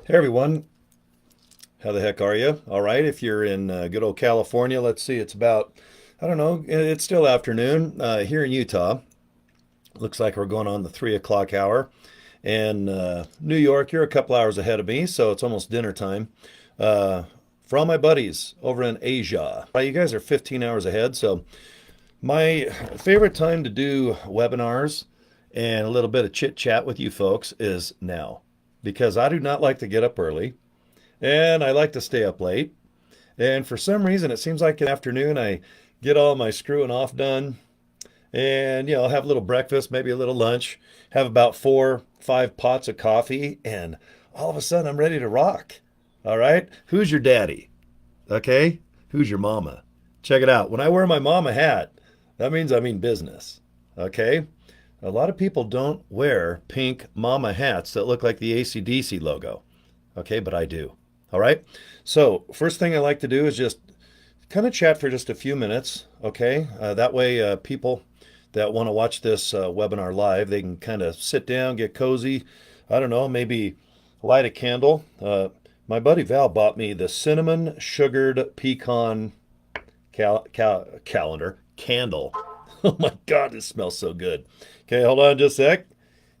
Hey everyone, how the heck are you? All right, if you're in good old California, let's see, it's about, I don't know, it's still afternoon here in Utah. Looks like we're going on the 3 o'clock hour. And New York, you're a couple hours ahead of me, so it's almost dinner time. Uh, for all my buddies over in Asia, you guys are 15 hours ahead, so my favorite time to do webinars and a little bit of chit chat with you folks is now because I do not like to get up early. And I like to stay up late. And for some reason, it seems like in the afternoon, I get all my screwing off done. And, I'll have a little breakfast, maybe a little lunch, have about 4, 5 pots of coffee, and all of a sudden I'm ready to rock. All right? Who's your daddy? Okay? Who's your mama? Check it out. When I wear my mama hat, that means I mean business. Okay? A lot of people don't wear pink mama hats that look like the AC/DC logo. Okay, but I do. All right. So, first thing I like to do is just kind of chat for just a few minutes. Okay. That way, people that want to watch this webinar live, they can kind of sit down, get cozy. I don't know, maybe light a candle. My buddy Val bought me the cinnamon sugared pecan calendar candle. Oh my God, it smells so good. Okay, hold on just a sec.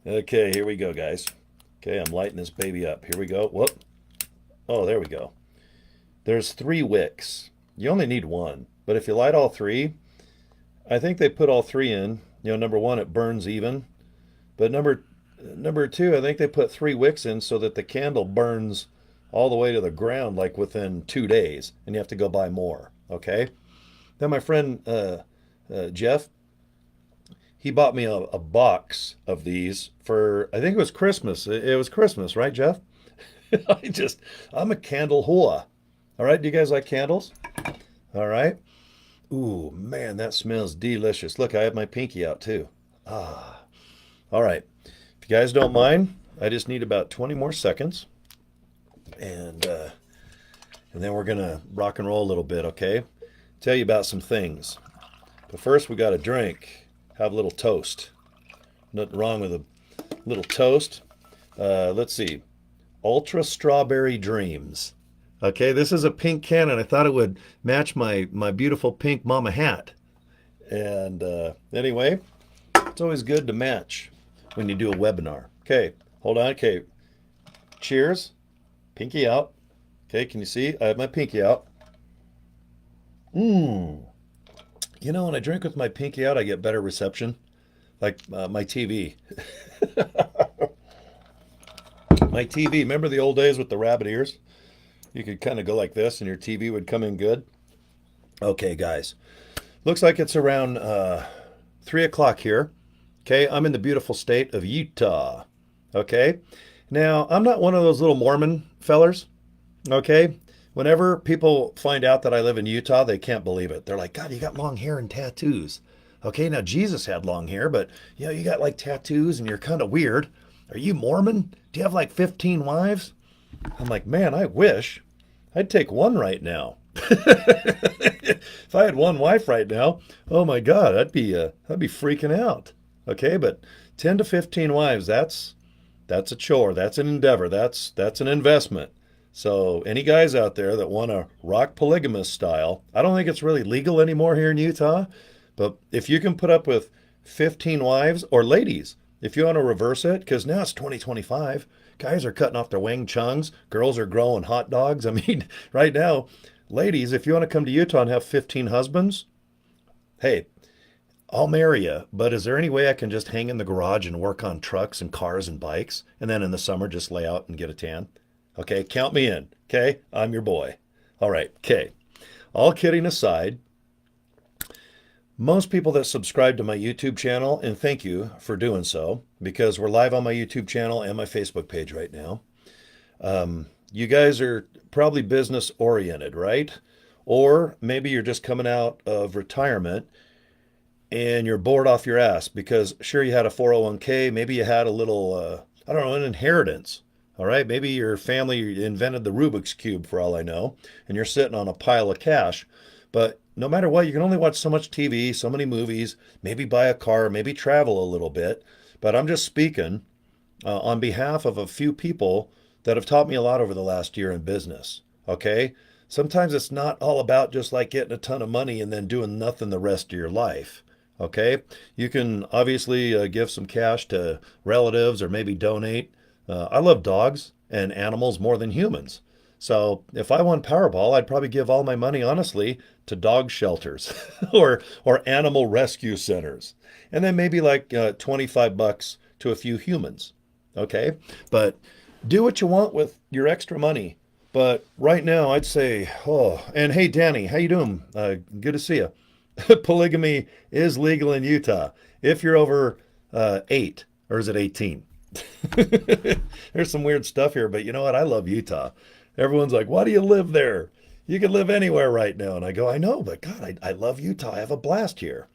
Okay, here we go, guys. Okay, I'm lighting this baby up. Here we go. Whoop. Oh, there we go. There's 3 wicks. You only need one. But if you light all three, I think they put all three in. Number one, it burns even. But number two, I think they put 3 wicks in so that the candle burns all the way to the ground, like within 2 days, and you have to go buy more. Okay. Then my friend Jeff, he bought me a box of these for I think it was Christmas. It was Christmas, right, Jeff? I'm a candle whore. All right, do you guys like candles? All right. Ooh, man, that smells delicious. Look, I have my pinky out too. Ah. All right. If you guys don't mind, I just need about 20 more seconds, and uh, and then we're gonna rock and roll a little bit. Okay. Tell you about some things. But first, we got a drink. Have a little toast. Nothing wrong with a little toast. Let's see. Ultra Strawberry Dreams. Okay, this is a pink can, and I thought it would match my beautiful pink mama hat. And anyway, it's always good to match when you do a webinar. Okay, hold on. Okay, cheers. Pinky out. Okay, can you see? I have my pinky out. Mmm. When I drink with my pinky out, I get better reception. Like my TV. My TV. Remember the old days with the rabbit ears? You could kind of go like this and your TV would come in good. Okay, guys. Looks like it's around 3 o'clock here. Okay, I'm in the beautiful state of Utah. Okay, now I'm not one of those little Mormon fellers. Okay, whenever people find out that I live in Utah, they can't believe it. They're like, God, you got long hair and tattoos. Okay, now Jesus had long hair, but you got like tattoos and you're kind of weird. Are you Mormon? Do you have like 15 wives? I'm like, man, I wish. I'd take one right now. If I had one wife right now, oh my God, I'd be freaking out. Okay, but 10 to 15 wives, that's a chore, that's an endeavor, that's an investment. So any guys out there that want to rock polygamous style, I don't think it's really legal anymore here in Utah, but if you can put up with 15 wives, or ladies, if you want to reverse it, because now it's 2025, guys are cutting off their Wang Chungs, girls are growing hot dogs. I mean, right now, ladies, if you want to come to Utah and have 15 husbands, hey, I'll marry you, but is there any way I can just hang in the garage and work on trucks and cars and bikes, and then in the summer just lay out and get a tan? Okay, count me in. Okay, I'm your boy. All right, okay. All kidding aside, most people that subscribe to my YouTube channel, and thank you for doing so, because we're live on my YouTube channel and my Facebook page right now. You guys are probably business oriented, right? Or maybe you're just coming out of retirement and you're bored off your ass because sure you had a 401k, maybe you had a little, I don't know, an inheritance. All right, maybe your family invented the Rubik's Cube for all I know, and you're sitting on a pile of cash. But no matter what, you can only watch so much TV, so many movies, maybe buy a car, maybe travel a little bit. But I'm just speaking on behalf of a few people that have taught me a lot over the last year in business. Okay. Sometimes it's not all about just like getting a ton of money and then doing nothing the rest of your life. Okay. You can obviously give some cash to relatives or maybe donate. I love dogs and animals more than humans. So if I won Powerball, I'd probably give all my money, honestly, to dog shelters or animal rescue centers, and then maybe like $25 to a few humans. Okay, but do what you want with your extra money. But right now, I'd say, oh, and hey, Danny, how you doing? Good to see you. Polygamy is legal in Utah if you're over 8, or is it 18? There's some weird stuff here, but you know what? I love Utah. Everyone's like, why do you live there? You could live anywhere right now. And I go, I know, but God, I love Utah. I have a blast here.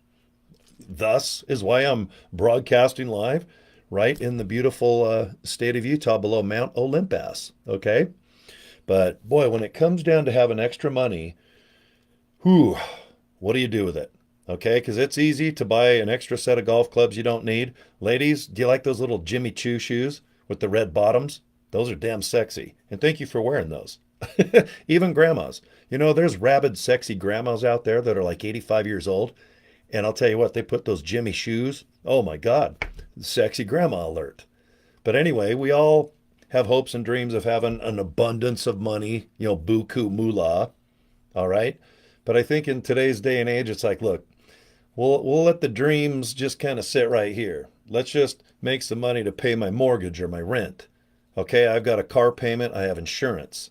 Thus is why I'm broadcasting live right in the beautiful state of Utah below Mount Olympus. Okay. But boy, when it comes down to having extra money, whew, what do you do with it? Okay, because it's easy to buy an extra set of golf clubs you don't need. Ladies, do you like those little Jimmy Choo shoes with the red bottoms? Those are damn sexy. And thank you for wearing those. Even grandmas. You know, there's rabid, sexy grandmas out there that are like 85 years old. And I'll tell you what, they put those Jimmy shoes. Oh my God, sexy grandma alert. But anyway, we all have hopes and dreams of having an abundance of money, buku moolah. All right. But I think in today's day and age, it's like, look, we'll let the dreams just kind of sit right here. Let's just make some money to pay my mortgage or my rent. Okay, I've got a car payment, I have insurance.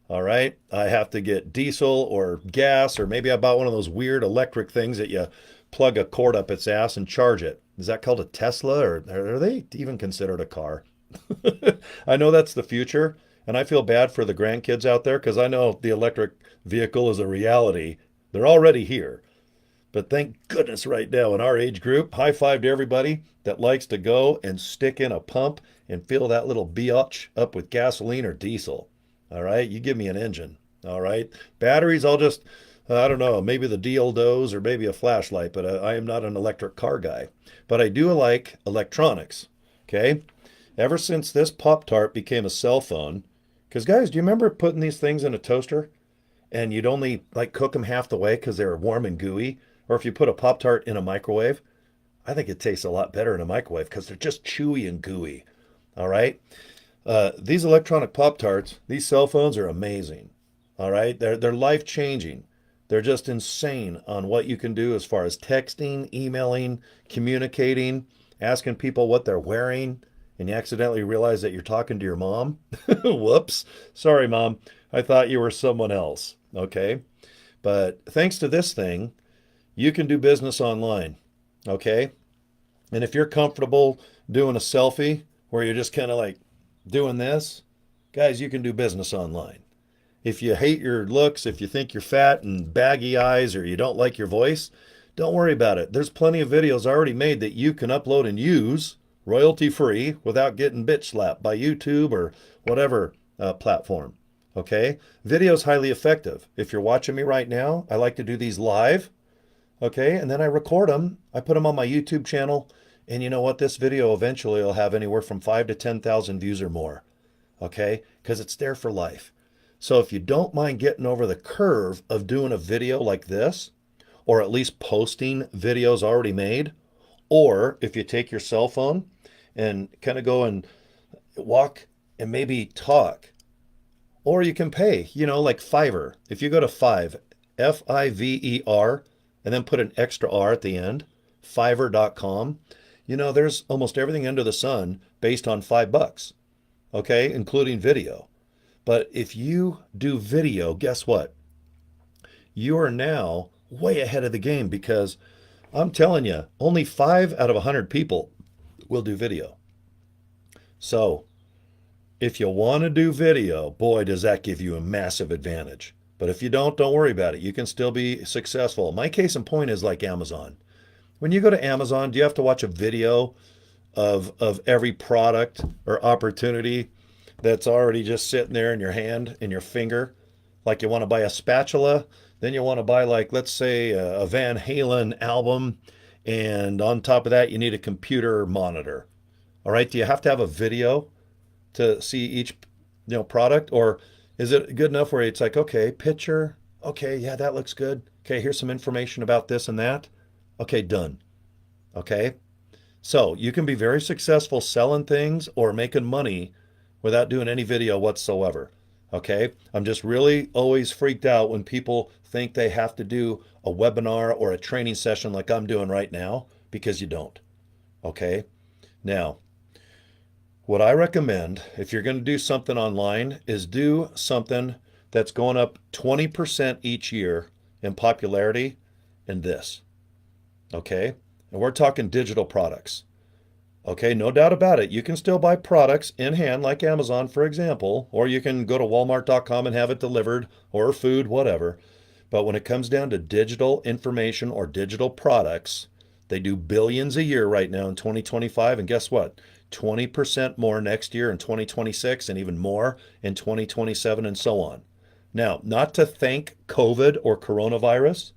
All right, I have to get diesel or gas, or maybe I bought one of those weird electric things that you plug a cord up its ass and charge it. Is that called a Tesla, or are they even considered a car? I know that's the future, and I feel bad for the grandkids out there because I know the electric vehicle is a reality. They're already here. But thank goodness right now in our age group, high five to everybody that likes to go and stick in a pump and fill that little biatch up with gasoline or diesel. All right, you give me an engine. All right, batteries, I'll just, I don't know, maybe the dildos or maybe a flashlight, but I am not an electric car guy. But I do like electronics. Okay, ever since this Pop Tart became a cell phone, because guys, do you remember putting these things in a toaster and you'd only like cook them half the way because they were warm and gooey? Or if you put a Pop Tart in a microwave, I think it tastes a lot better in a microwave because they're just chewy and gooey. All right. These electronic Pop Tarts, these cell phones are amazing. All right. They're life changing. They're just insane on what you can do as far as texting, emailing, communicating, asking people what they're wearing, and you accidentally realize that you're talking to your mom. Whoops. Sorry, Mom. I thought you were someone else. Okay. But thanks to this thing, you can do business online. Okay. And if you're comfortable doing a selfie where you're just kind of like doing this, guys, you can do business online. If you hate your looks, if you think you're fat and baggy eyes, or you don't like your voice, don't worry about it. There's plenty of videos already made that you can upload and use royalty free without getting bitch slapped by YouTube or whatever platform. Okay. Video is highly effective. If you're watching me right now, I like to do these live. Okay. And then I record them. I put them on my YouTube channel. And you know what? This video eventually will have anywhere from 5 to 10,000 views or more. Okay. Because it's there for life. So if you don't mind getting over the curve of doing a video like this, or at least posting videos already made, or if you take your cell phone and kind of go and walk and maybe talk, or you can pay, like Fiverr. If you go to Fiverr, and then put an extra R at the end, Fiverr.com, there's almost everything under the sun based on $5, okay, including video. But if you do video, guess what? You are now way ahead of the game because I'm telling you, only 5 out of 100 people will do video. So if you want to do video, boy, does that give you a massive advantage. But if you don't worry about it. You can still be successful. My case in point is like Amazon. When you go to Amazon, do you have to watch a video of every product or opportunity that's already just sitting there in your hand, in your finger? Like you want to buy a spatula, then you want to buy, like, let's say a Van Halen album, and on top of that, you need a computer monitor. All right, do you have to have a video to see each product? Or is it good enough where it's like, okay, picture, okay, yeah, that looks good. Okay, here's some information about this and that. Okay, done. Okay. So you can be very successful selling things or making money without doing any video whatsoever. Okay. I'm just really always freaked out when people think they have to do a webinar or a training session like I'm doing right now, because you don't. Okay. Now, what I recommend if you're going to do something online is do something that's going up 20% each year in popularity in this. Okay. And we're talking digital products. Okay, no doubt about it. You can still buy products in hand, like Amazon, for example, or you can go to walmart.com and have it delivered, or food, whatever. But when it comes down to digital information or digital products, they do billions a year right now in 2025. And guess what? 20% more next year in 2026, and even more in 2027, and so on. Now, not to thank COVID or coronavirus,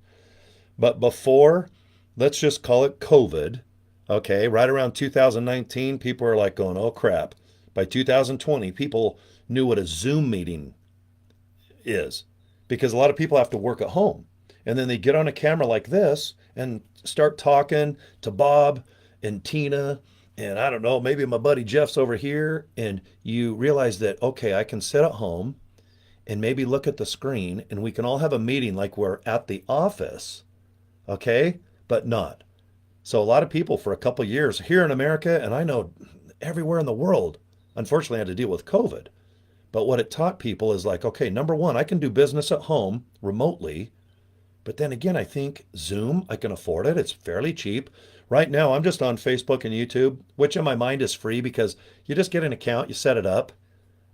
but before, let's just call it COVID. Okay, right around 2019, people are like going, oh crap. By 2020, people knew what a Zoom meeting is, because a lot of people have to work at home. And then they get on a camera like this and start talking to Bob and Tina. And I don't know, maybe my buddy Jeff's over here. And you realize that, okay, I can sit at home and maybe look at the screen and we can all have a meeting like we're at the office. Okay, but not. So a lot of people for a couple of years here in America, and I know everywhere in the world, unfortunately had to deal with COVID. But what it taught people is like, okay, number one, I can do business at home remotely. But then again, I think Zoom, I can afford it. It's fairly cheap. Right now, I'm just on Facebook and YouTube, which in my mind is free because you just get an account, you set it up.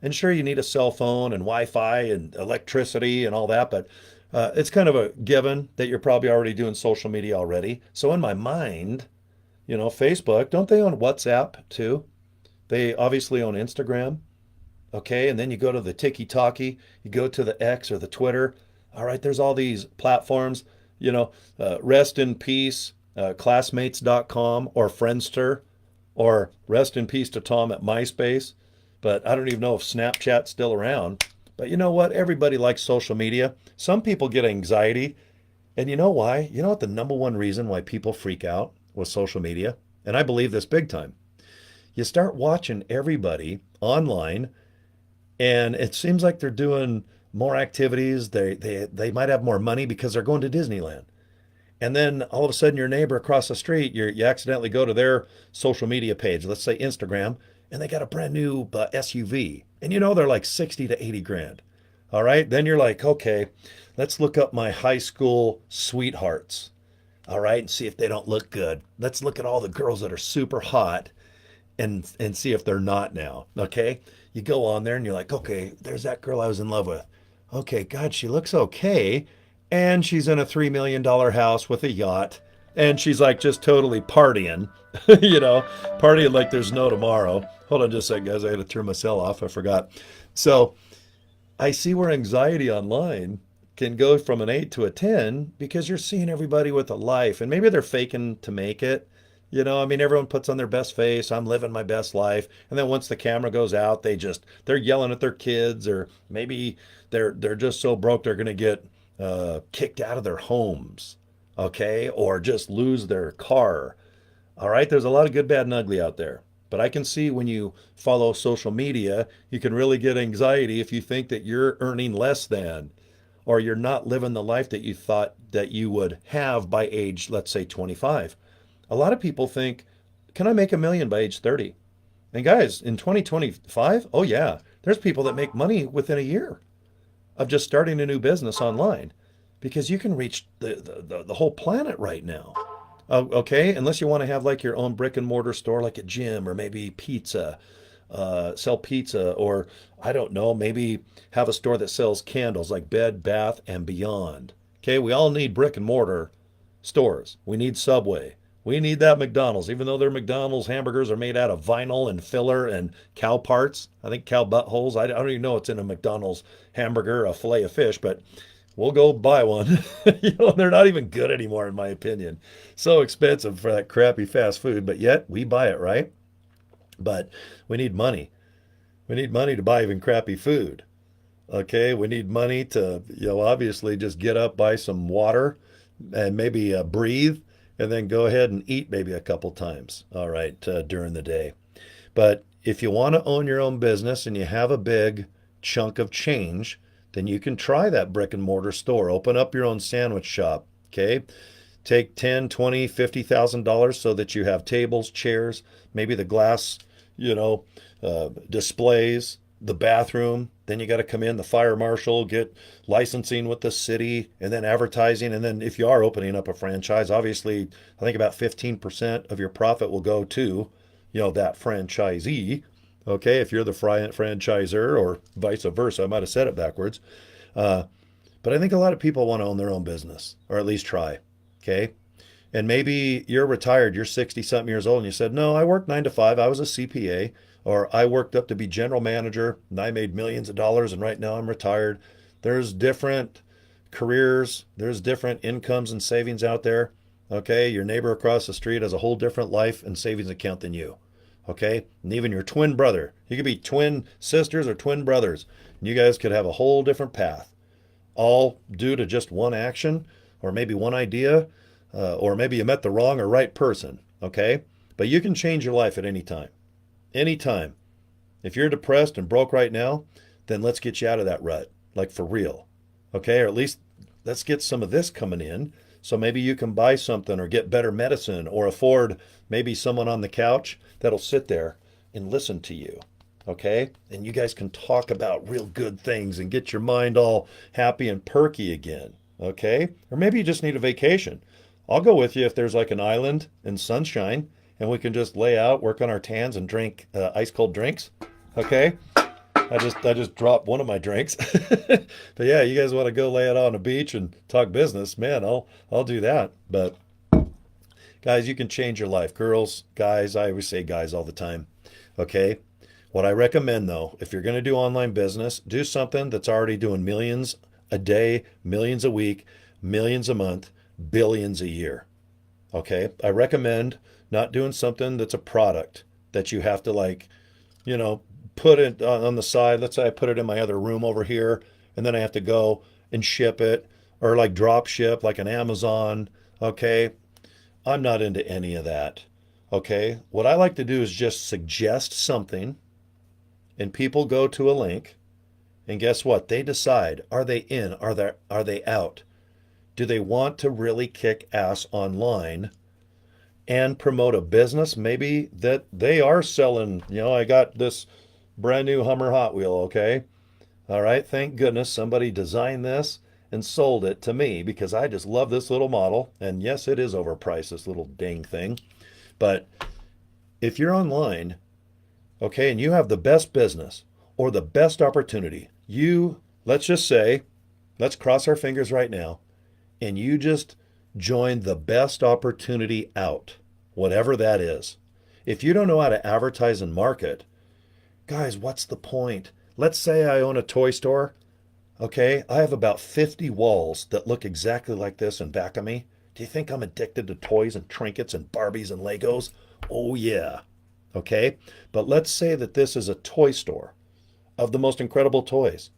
And sure, you need a cell phone and Wi-Fi and electricity and all that, but it's kind of a given that you're probably already doing social media already. So in my mind, Facebook, don't they own WhatsApp too? They obviously own Instagram. Okay, and then you go to the Tiki-Talkie, you go to the X or the Twitter. All right, there's all these platforms, rest in peace, classmates.com or Friendster, or rest in peace to Tom at MySpace. But I don't even know if Snapchat's still around. But you know what? Everybody likes social media. Some people get anxiety. And you know why? You know what the number one reason why people freak out with social media? And I believe this big time. You start watching everybody online, and it seems like they're doing more activities. They might have more money because they're going to Disneyland. And then all of a sudden, your neighbor across the street, you accidentally go to their social media page, let's say Instagram, and they got a brand new SUV. And they're like 60 to 80 grand. All right. Then you're like, okay, let's look up my high school sweethearts. All right. And see if they don't look good. Let's look at all the girls that are super hot and see if they're not now. Okay. You go on there and you're like, okay, there's that girl I was in love with. Okay. God, she looks okay. And she's in a $3 million house with a yacht. And she's like just totally partying, partying like there's no tomorrow. Hold on just a second, guys. I had to turn my cell off. I forgot. So I see where anxiety online can go from an 8 to a 10 because you're seeing everybody with a life, and maybe they're faking to make it. Everyone puts on their best face. I'm living my best life. And then once the camera goes out, they're yelling at their kids, or maybe they're just so broke they're going to get kicked out of their homes. Okay. Or just lose their car. All right. There's a lot of good, bad, and ugly out there. But I can see when you follow social media, you can really get anxiety if you think that you're earning less than, or you're not living the life that you thought that you would have by age, let's say 25. A lot of people think, can I make $1 million by age 30? And guys, in 2025, oh yeah, there's people that make money within a year of just starting a new business online, because you can reach the whole planet right now. Okay, unless you want to have like your own brick and mortar store, like a gym, or maybe sell pizza, or I don't know, maybe have a store that sells candles, like Bed, Bath, and Beyond. Okay, we all need brick and mortar stores. We need Subway. We need that McDonald's, even though their McDonald's hamburgers are made out of vinyl and filler and cow parts. I think cow buttholes. I don't even know what's in a McDonald's hamburger, a fillet of fish, but we'll go buy one. They're not even good anymore, in my opinion. So expensive for that crappy fast food, but yet we buy it, right? But we need money. We need money to buy even crappy food. Okay, we need money to, obviously just get up, buy some water, and maybe breathe, and then go ahead and eat maybe a couple times, all right, during the day. But if you want to own your own business and you have a big chunk of change, then you can try that brick and mortar store. Open up your own sandwich shop, okay? Take 10, 20, $50,000 so that you have tables, chairs, maybe the glass, displays, the bathroom. Then you got to come in, the fire marshal, get licensing with the city, and then advertising. And then if you are opening up a franchise, obviously, I think about 15% of your profit will go to, that franchisee. Okay, if you're the franchisor or vice versa, I might have said it backwards. Uh, but I think a lot of people want to own their own business, or at least try. Okay. And maybe you're retired, you're 60 something years old, and you said, no, I worked 9 to 5, I was a CPA, or I worked up to be general manager and I made millions of dollars and right now I'm retired. There's different careers, there's different incomes and savings out there. Okay. Your neighbor across the street has a whole different life and savings account than you. Okay. And even your twin brother, you could be twin sisters or twin brothers, and you guys could have a whole different path, all due to just one action or maybe one idea, or maybe you met the wrong or right person, okay? But you can change your life at any time. Anytime. If you're depressed and broke right now, then let's get you out of that rut, like for real, okay? Or at least let's get some of this coming in so maybe you can buy something or get better medicine or afford maybe someone on the couch that'll sit there and listen to you, okay? And you guys can talk about real good things and get your mind all happy and perky again, okay? Or maybe you just need a vacation. I'll go with you if there's like an island and sunshine and we can just lay out, work on our tans and drink ice cold drinks, okay? I just dropped one of my drinks. But yeah, you guys want to go lay it on a beach and talk business, man, I'll do that. But guys, you can change your life. Girls, guys, I always say guys all the time, okay? What I recommend though, if you're going to do online business, do something that's already doing millions a day, millions a week, millions a month, billions a year. Okay. I recommend not doing something that's a product that you have to put it on the side. Let's say I put it in my other room over here and then I have to go and ship it or like drop ship like an Amazon. Okay. I'm not into any of that. Okay. What I like to do is just suggest something and people go to a link and guess what? They decide, are they in? Are they out? Do they want to really kick ass online and promote a business? Maybe that they are selling, I got this brand new Hummer Hot Wheel, okay? All right, thank goodness somebody designed this and sold it to me because I just love this little model. And yes, it is overpriced, this little dang thing. But if you're online, okay, and you have the best business or the best opportunity, let's just say, let's cross our fingers right now, and you just join the best opportunity out, whatever that is. If you don't know how to advertise and market, guys, what's the point? Let's say I own a toy store. Okay, I have about 50 walls that look exactly like this in back of me. Do you think I'm addicted to toys and trinkets and Barbies and Legos? Oh yeah. Okay, but let's say that this is a toy store of the most incredible toys.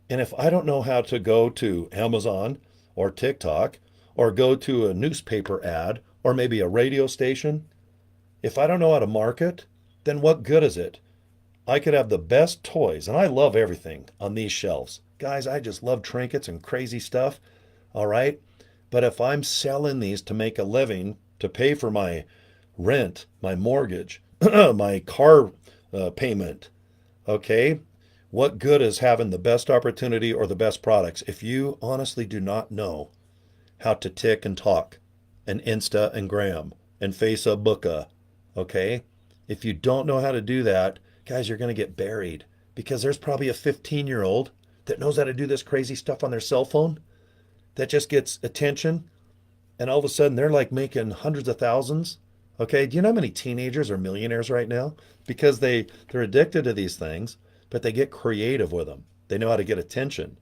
And if I don't know how to go to Amazon or TikTok or go to a newspaper ad or maybe a radio station, if I don't know how to market, then what good is it? I could have the best toys, and I love everything on these shelves. Guys, I just love trinkets and crazy stuff, all right? But if I'm selling these to make a living, to pay for my rent, my mortgage, my car payment, okay? What good is having the best opportunity or the best products if you honestly do not know how to tick and talk and Insta and Gram and Facebooka, okay? If you don't know how to do that, guys, you're going to get buried because there's probably a 15-year-old that knows how to do this crazy stuff on their cell phone that just gets attention, and all of a sudden they're like making hundreds of thousands. Okay, do you know how many teenagers are millionaires right now? Because they're addicted to these things, but they get creative with them. They know how to get attention.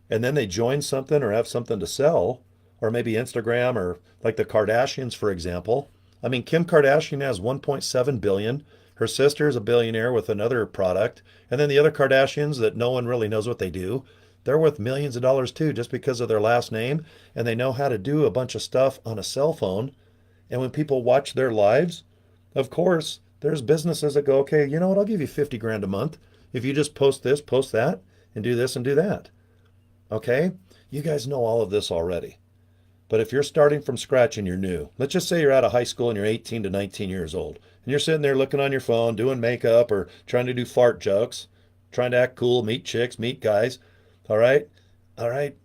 And then they join something or have something to sell, or maybe Instagram or like the Kardashians, for example. I mean, Kim Kardashian has 1.7 billion. Her sister's a billionaire with another product. And then the other Kardashians that no one really knows what they do, they're worth millions of dollars too, just because of their last name. And they know how to do a bunch of stuff on a cell phone. And when people watch their lives, of course, there's businesses that go, okay, you know what? I'll give you 50 grand a month if you just post this, post that, and do this and do that. Okay? You guys know all of this already. But if you're starting from scratch and you're new, let's just say you're out of high school and you're 18 to 19 years old, and you're sitting there looking on your phone, doing makeup or trying to do fart jokes, trying to act cool, meet chicks, meet guys. All right? All right.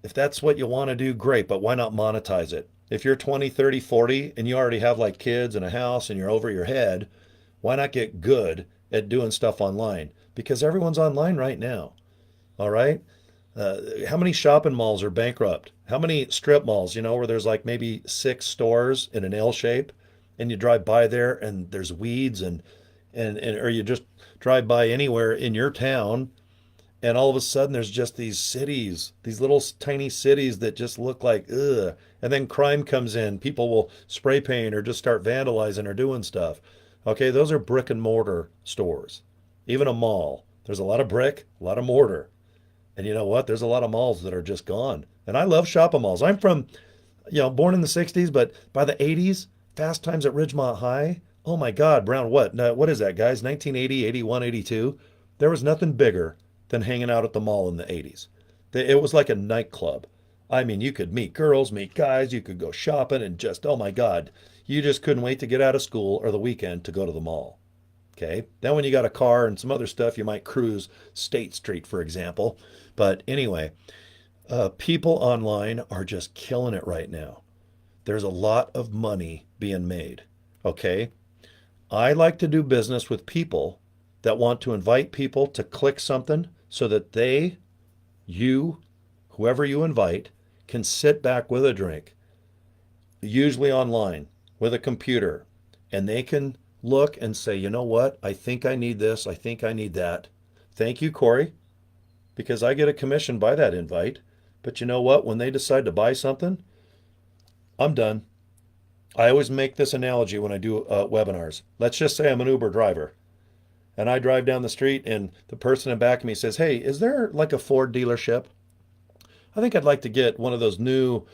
If that's what you want to do, great, but why not monetize it? If you're 20, 30, 40 and you already have like kids and a house and you're over your head, why not get good at doing stuff online? Because everyone's online right now. All right? How many shopping malls are bankrupt? How many strip malls, where there's like maybe 6 stores in an L shape and you drive by there and there's weeds and or you just drive by anywhere in your town and all of a sudden there's just these cities, these little tiny cities that just look like ugh. And then crime comes in. People will spray paint or just start vandalizing or doing stuff. Okay, those are brick and mortar stores. Even a mall. There's a lot of brick, a lot of mortar. And you know what? There's a lot of malls that are just gone. And I love shopping malls. I'm from, born in the 60s, but by the 80s, Fast Times at Ridgemont High. Oh my God, Brown, what? No, what is that, guys? 1980, 81, 82. There was nothing bigger than hanging out at the mall in the 80s. It was like a nightclub. I mean, you could meet girls, meet guys, you could go shopping and just, oh my God, you just couldn't wait to get out of school or the weekend to go to the mall. Okay. Then when you got a car and some other stuff, you might cruise State Street, for example. But anyway, people online are just killing it right now. There's a lot of money being made. Okay. I like to do business with people that want to invite people to click something so that you, whoever you invite, can sit back with a drink, usually online, with a computer, and they can look and say, you know what? I think I need this. I think I need that. Thank you, Cory, because I get a commission by that invite. But you know what? When they decide to buy something, I'm done. I always make this analogy when I do webinars. Let's just say I'm an Uber driver and I drive down the street and the person in back of me says, hey, is there like a Ford dealership? I think I'd like to get one of those new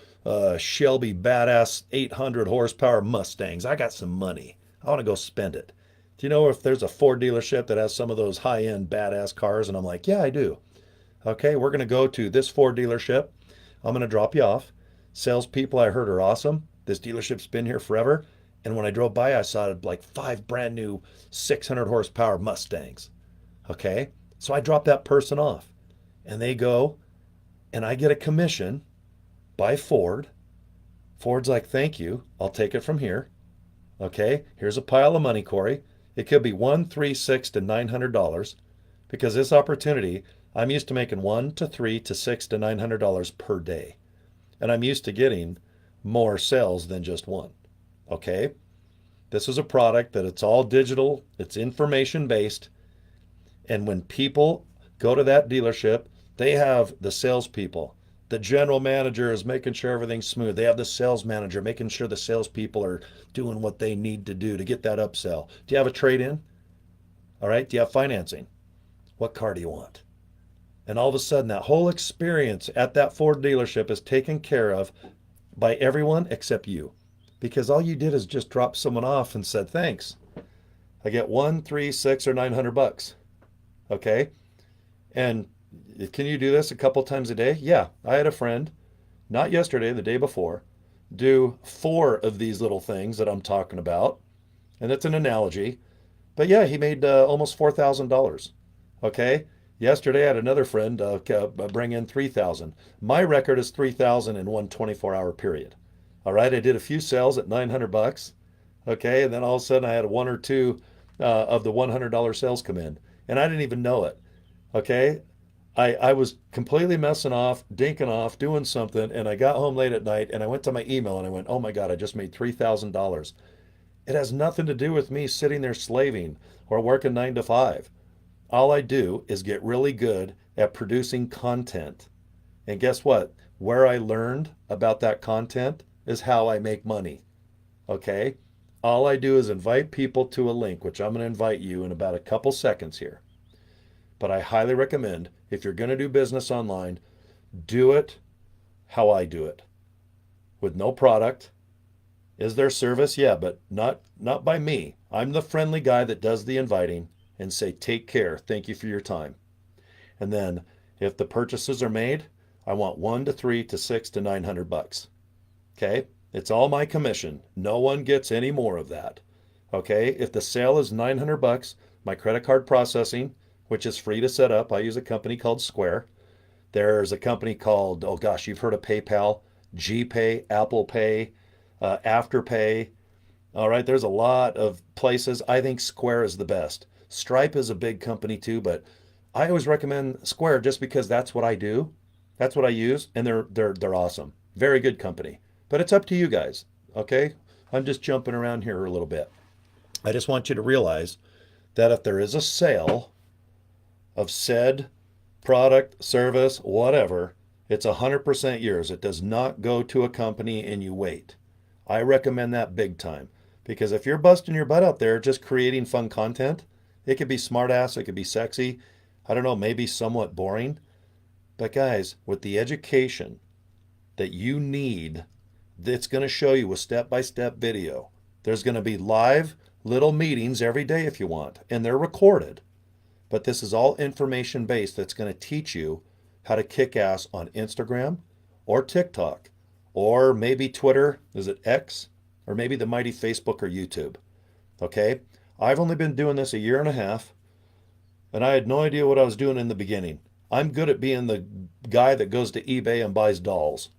Shelby badass 800 horsepower Mustangs. I got some money. I want to go spend it. Do you know if there's a Ford dealership that has some of those high-end badass cars? And I'm like, yeah, I do. Okay, we're going to go to this Ford dealership. I'm going to drop you off. Salespeople I heard are awesome. This dealership's been here forever. And when I drove by, I saw like 5 brand new 600 horsepower Mustangs. Okay, so I drop that person off and they go and I get a commission by Ford. Ford's like, thank you. I'll take it from here. Okay, here's a pile of money, Cory. It could be $1, $3, $6 to $900 because this opportunity, I'm used to making $1 to $3 to $6 to $900 per day. And I'm used to getting more sales than just one. Okay, this is a product that it's all digital, it's information based. And when people go to that dealership, they have the salespeople. The general manager is making sure everything's smooth. They have the sales manager making sure the salespeople are doing what they need to do to get that upsell. Do you have a trade-in? All right. Do you have financing? What car do you want? And all of a sudden, that whole experience at that Ford dealership is taken care of by everyone except you. Because all you did is just drop someone off and said, thanks. I get $1, $3, $6, or $900. Okay. And can you do this a couple times a day? Yeah. I had a friend, not yesterday, the day before, do 4 of these little things that I'm talking about. And that's an analogy. But yeah, he made almost $4,000. Okay. Yesterday, I had another friend bring in 3,000. My record is 3,000 in one 24-hour period. All right. I did a few sales at $900. Okay. And then all of a sudden I had 1 or 2 of the $100 sales come in. And I didn't even know it. Okay. I was completely messing off, dinking off, doing something, and I got home late at night and I went to my email and I went, oh my God, I just made $3,000. It has nothing to do with me sitting there slaving or working 9 to 5. All I do is get really good at producing content. And guess what? Where I learned about that content is how I make money. Okay? All I do is invite people to a link, which I'm going to invite you in about a couple seconds here. But I highly recommend, if you're going to do business online, do it how I do it, with no product. Is there service? Yeah, but not by me. I'm the friendly guy that does the inviting and say, take care. Thank you for your time. And then if the purchases are made, I want 1 to 3 to 6 to $900. Okay? It's all my commission. No one gets any more of that. Okay? If the sale is $900, my credit card processing, which is free to set up, I use a company called Square. There's a company called, oh gosh, you've heard of PayPal, GPay, Apple Pay, Afterpay. All right, there's a lot of places. I think Square is the best. Stripe is a big company too, but I always recommend Square just because that's what I do. That's what I use, and they're awesome. Very good company. But it's up to you guys, okay? I'm just jumping around here a little bit. I just want you to realize that if there is a sale of said product, service, whatever, it's 100% yours. It does not go to a company and you wait. I recommend that big time because if you're busting your butt out there just creating fun content, it could be smart ass, it could be sexy, I don't know, maybe somewhat boring. But guys, with the education that you need, it's going to show you a step-by-step video. There's going to be live little meetings every day if you want, and they're recorded. But this is all information based that's going to teach you how to kick ass on Instagram or TikTok or maybe Twitter. Is it X? Or maybe the mighty Facebook or YouTube. Okay? I've only been doing this a year and a half, and I had no idea what I was doing in the beginning. I'm good at being the guy that goes to eBay and buys dolls.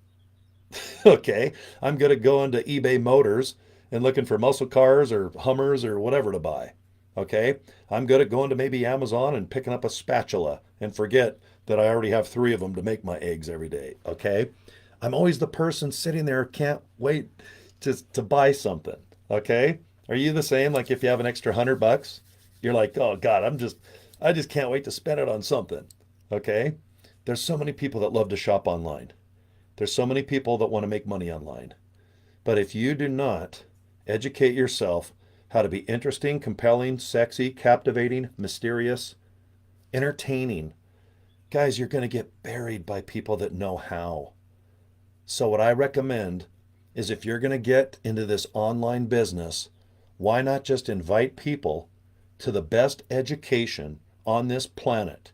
Okay? I'm good at going to eBay Motors and looking for muscle cars or Hummers or whatever to buy. Okay? I'm good at going to maybe Amazon and picking up a spatula and forget that I already have 3 of them to make my eggs every day. Okay? I'm always the person sitting there, can't wait to buy something. Okay? Are you the same? Like if you have an extra $100, you're like, oh God, I just can't wait to spend it on something. Okay? There's so many people that love to shop online. There's so many people that want to make money online. But if you do not educate yourself how to be interesting, compelling, sexy, captivating, mysterious, entertaining, guys, you're going to get buried by people that know how. So what I recommend is if you're going to get into this online business, why not just invite people to the best education on this planet?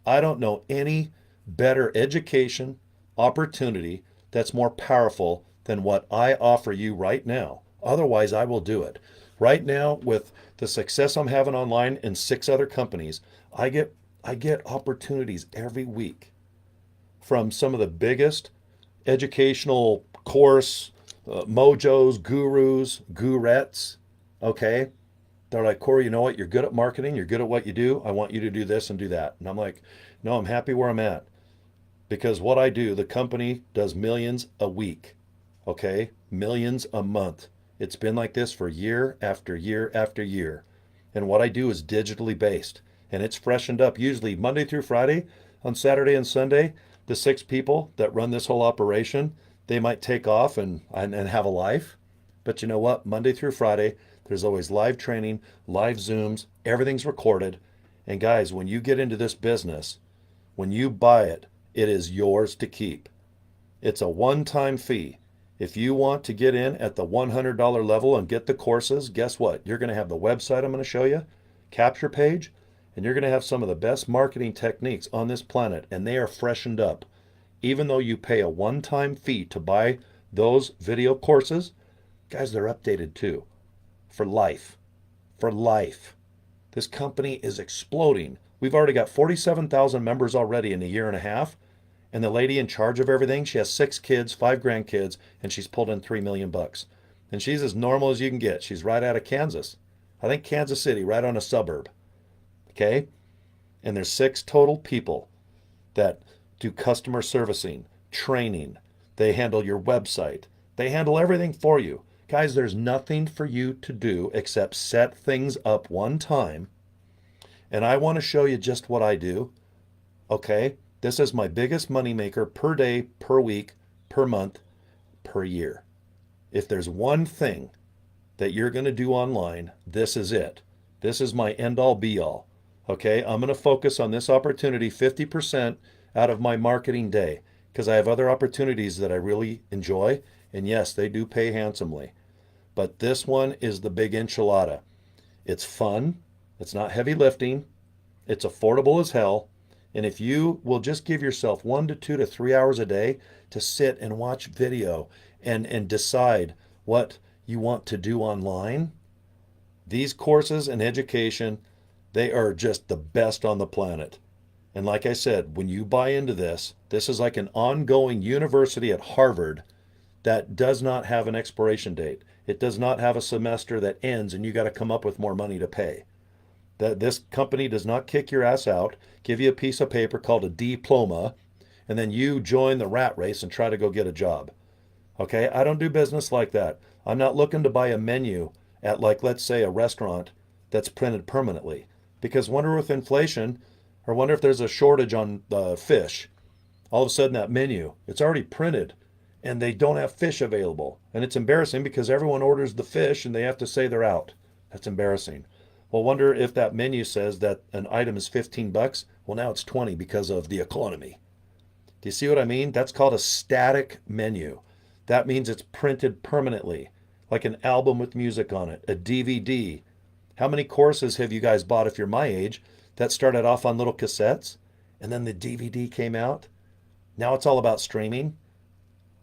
I don't know any better education opportunity that's more powerful than what I offer you right now. Otherwise, I will do it. Right now, with the success I'm having online in 6 other companies, I get opportunities every week from some of the biggest educational course mojos, gurus, gurettes. Okay, they're like, Cory, you know what? You're good at marketing. You're good at what you do. I want you to do this and do that. And I'm like, no, I'm happy where I'm at. Because what I do, the company does millions a week, okay? Millions a month. It's been like this for year after year after year. And what I do is digitally based. And it's freshened up usually Monday through Friday. On Saturday and Sunday, the 6 people that run this whole operation, they might take off and have a life. But you know what? Monday through Friday, there's always live training, live Zooms, everything's recorded. And guys, when you get into this business, when you buy it, it is yours to keep. It's a one-time fee. If you want to get in at the $100 level and get the courses, guess what? You're going to have the website I'm going to show you, capture page, and you're going to have some of the best marketing techniques on this planet, and they are freshened up. Even though you pay a one-time fee to buy those video courses, guys, they're updated too. For life. For life. This company is exploding. We've already got 47,000 members already in a year and a half. And the lady in charge of everything, she has 6 kids, 5 grandkids, and she's pulled in $3 million. And she's as normal as you can get. She's right out of Kansas. I think Kansas City, right on a suburb. Okay? And there's 6 total people that do customer servicing, training. They handle your website. They handle everything for you. Guys, there's nothing for you to do except set things up one time. And I want to show you just what I do. Okay? This is my biggest money maker per day, per week, per month, per year. If there's one thing that you're going to do online, this is it. This is my end all be all. Okay, I'm going to focus on this opportunity 50% out of my marketing day because I have other opportunities that I really enjoy. And yes, they do pay handsomely. But this one is the big enchilada. It's fun, it's not heavy lifting, it's affordable as hell. And if you will just give yourself 1 to 2 to 3 hours a day to sit and watch video and decide what you want to do online, these courses and education, they are just the best on the planet. And like I said, when you buy into this, this is like an ongoing university at Harvard that does not have an expiration date. It does not have a semester that ends and you got to come up with more money to pay. That this company does not kick your ass out, give you a piece of paper called a diploma, and then you join the rat race and try to go get a job. Okay, I don't do business like that. I'm not looking to buy a menu at, like, let's say a restaurant that's printed permanently. Because wonder with inflation, or wonder if there's a shortage on fish. All of a sudden that menu, it's already printed and they don't have fish available. And it's embarrassing because everyone orders the fish and they have to say they're out. That's embarrassing. Well, wonder if that menu says that an item is 15 bucks. Well, now it's 20 because of the economy. Do you see what I mean? That's called a static menu. That means it's printed permanently, like an album with music on it, a DVD. How many courses have you guys bought if you're my age that started off on little cassettes and then the DVD came out? Now it's all about streaming.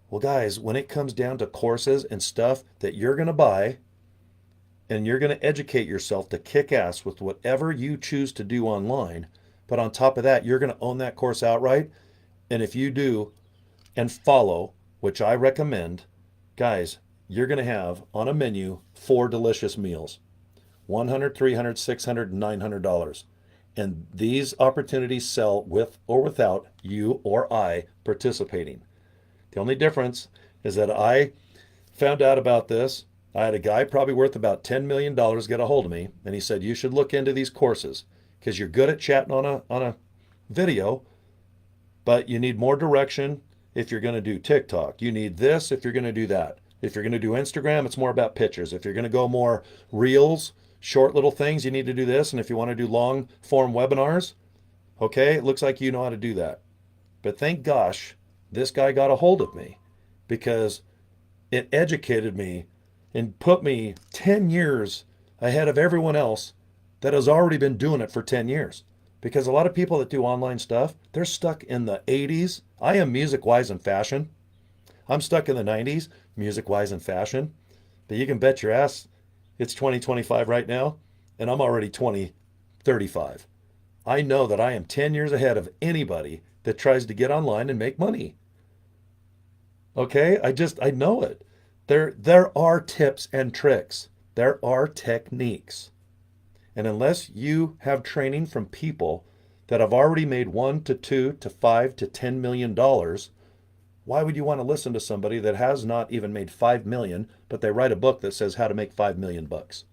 Well, guys, when it comes down to courses and stuff that you're going to buy and you're going to educate yourself to kick ass with whatever you choose to do online, but on top of that, you're going to own that course outright. And if you do and follow, which I recommend, guys, you're going to have on a menu 4 delicious meals, $100, $300, $600, $900. And these opportunities sell with or without you or I participating. The only difference is that I found out about this. I had a guy probably worth about $10 million get a hold of me, and he said, you should look into these courses because you're good at chatting on a video, but you need more direction if you're going to do TikTok. You need this if you're going to do that. If you're going to do Instagram, it's more about pictures. If you're going to go more reels, short little things, you need to do this. And if you want to do long form webinars, okay, it looks like you know how to do that. But thank gosh, this guy got a hold of me because it educated me and put me 10 years ahead of everyone else that has already been doing it for 10 years. Because a lot of people that do online stuff, they're stuck in the 80s. I am music-wise and fashion. I'm stuck in the 90s, music-wise and fashion. But you can bet your ass it's 2025 right now, and I'm already 2035. I know that I am 10 years ahead of anybody that tries to get online and make money. Okay, I know it. There are tips and tricks. There are techniques. And unless you have training from people that have already made 1 to 2 to 5 to $10 million, why would you want to listen to somebody that has not even made 5 million, but they write a book that says how to make 5 million bucks?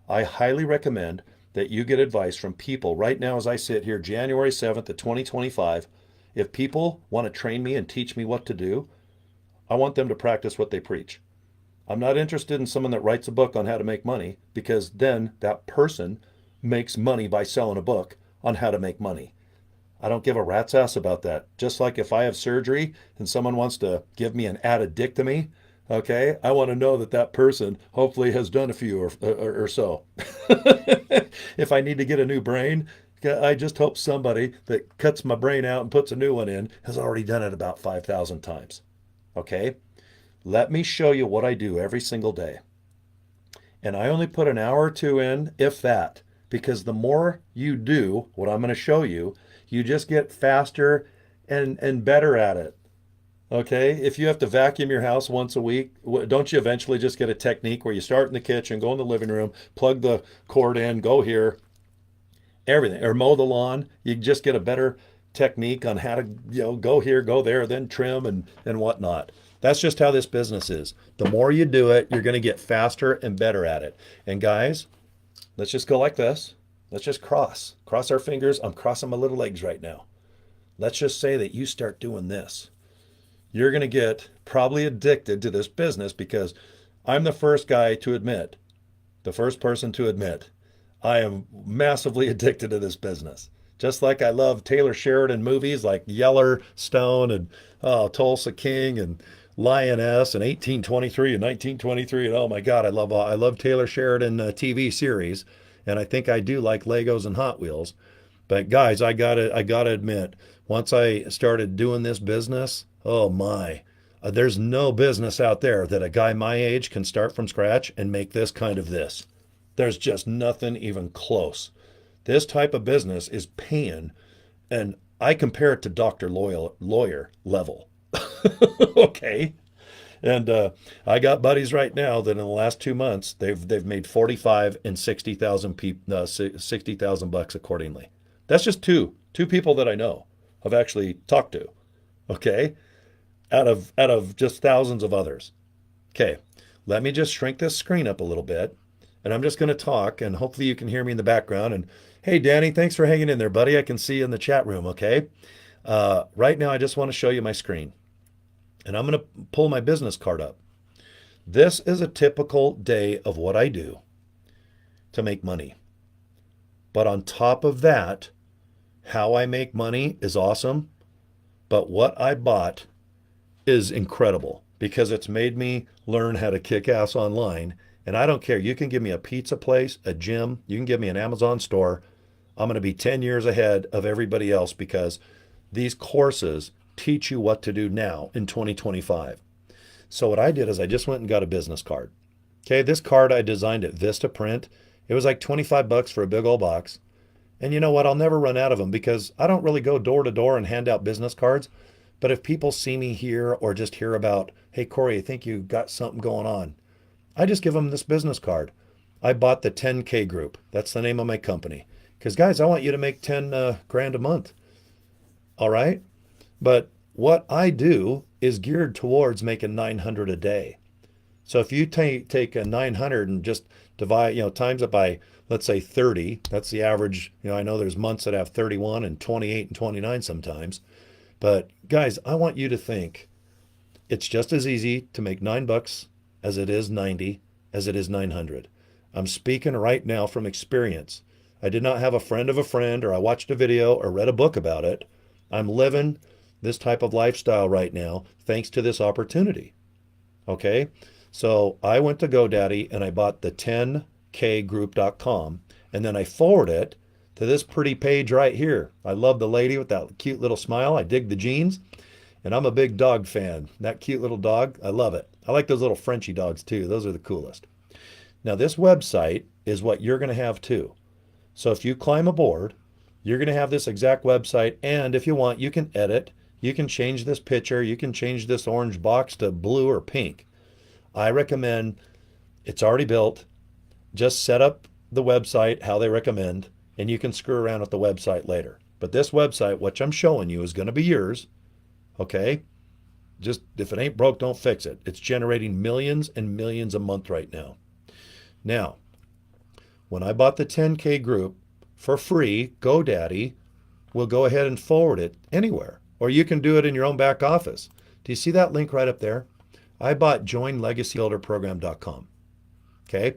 I highly recommend that you get advice from people right now as I sit here, January 7th of 2025. If people want to train me and teach me what to do, I want them to practice what they preach. I'm not interested in someone that writes a book on how to make money because then that person makes money by selling a book on how to make money. I don't give a rat's ass about that. Just like if I have surgery and someone wants to give me an addictomy, okay, I want to know that that person hopefully has done a few or so. If I need to get a new brain, I just hope somebody that cuts my brain out and puts a new one in has already done it about 5,000 times. Okay? Let me show you what I do every single day. And I only put an hour or two in, if that, because the more you do what I'm going to show you, you just get faster and better at it. Okay? If you have to vacuum your house once a week, don't you eventually just get a technique where you start in the kitchen, go in the living room, plug the cord in, go here, everything, or mow the lawn? You just get a better technique on how to, go here, go there, then trim and whatnot. That's just how this business is. The more you do it, you're going to get faster and better at it. And guys, let's just go like this. Let's just cross our fingers. I'm crossing my little legs right now. Let's just say that you start doing this. You're going to get probably addicted to this business because I'm the first guy to admit, the first person to admit, I am massively addicted to this business. Just like I love Taylor Sheridan movies like Yellowstone and Tulsa King and Lioness and 1823 and 1923 and oh my God, I love Taylor Sheridan TV series, and I think I do like Legos and Hot Wheels. But guys, I gotta admit, once I started doing this business, oh my, there's no business out there that a guy my age can start from scratch and make this kind of this. There's just nothing even close. This type of business is paying, and I compare it to Dr. Lawyer level. Okay. And I got buddies right now that in the last 2 months they've made 45 and 60,000 bucks accordingly. That's just two people that I know have actually talked to. Okay, out of just thousands of others. Okay, let me just shrink this screen up a little bit, and I'm just going to talk, and hopefully you can hear me in the background. And hey, Danny, thanks for hanging in there, buddy. I can see you in the chat room. Okay, right now I just want to show you my screen, and I'm going to pull my business card up. This is a typical day of what I do to make money. But on top of that, how I make money is awesome. But what I bought is incredible because it's made me learn how to kick ass online. And I don't care. You can give me a pizza place, a gym, you can give me an Amazon store. I'm going to be 10 years ahead of everybody else because these courses teach you what to do now in 2025. So what I did is I just went and got a business card. Okay, this card I designed at Vistaprint. It was like 25 bucks for a big old box. And you know what? I'll never run out of them because I don't really go door to door and hand out business cards. But if people see me here or just hear about, hey, Cory, I think you got something going on, I just give them this business card. I bought the 10K group. That's the name of my company. Because, guys, I want you to make 10 grand a month. All right? But what I do is geared towards making 900 a day. So if you take a 900 and just divide, times it by, let's say 30, that's the average. I know there's months that have 31 and 28 and 29 sometimes. But guys, I want you to think it's just as easy to make $9 as it is 90, as it is 900. I'm speaking right now from experience. I did not have a friend of a friend, or I watched a video or read a book about it. I'm living this type of lifestyle right now thanks to this opportunity. Okay? So I went to GoDaddy and I bought the 10kgroup.com, and then I forward it to this pretty page right here. I love the lady with that cute little smile. I dig the jeans, and I'm a big dog fan. That cute little dog, I love it. I like those little Frenchy dogs too. Those are the coolest. Now this website is what you're going to have too. So if you climb aboard, you're going to have this exact website, and if you want, you can edit. You can change this picture. You can change this orange box to blue or pink. I recommend, it's already built. Just set up the website how they recommend, and you can screw around with the website later. But this website, which I'm showing you, is going to be yours. Okay? Just if it ain't broke, don't fix it. It's generating millions and millions a month right now. Now, when I bought the 10K group for free, GoDaddy will go ahead and forward it anywhere. Or you can do it in your own back office. Do you see that link right up there? I bought joinlegacybuilderprogram.com. Okay?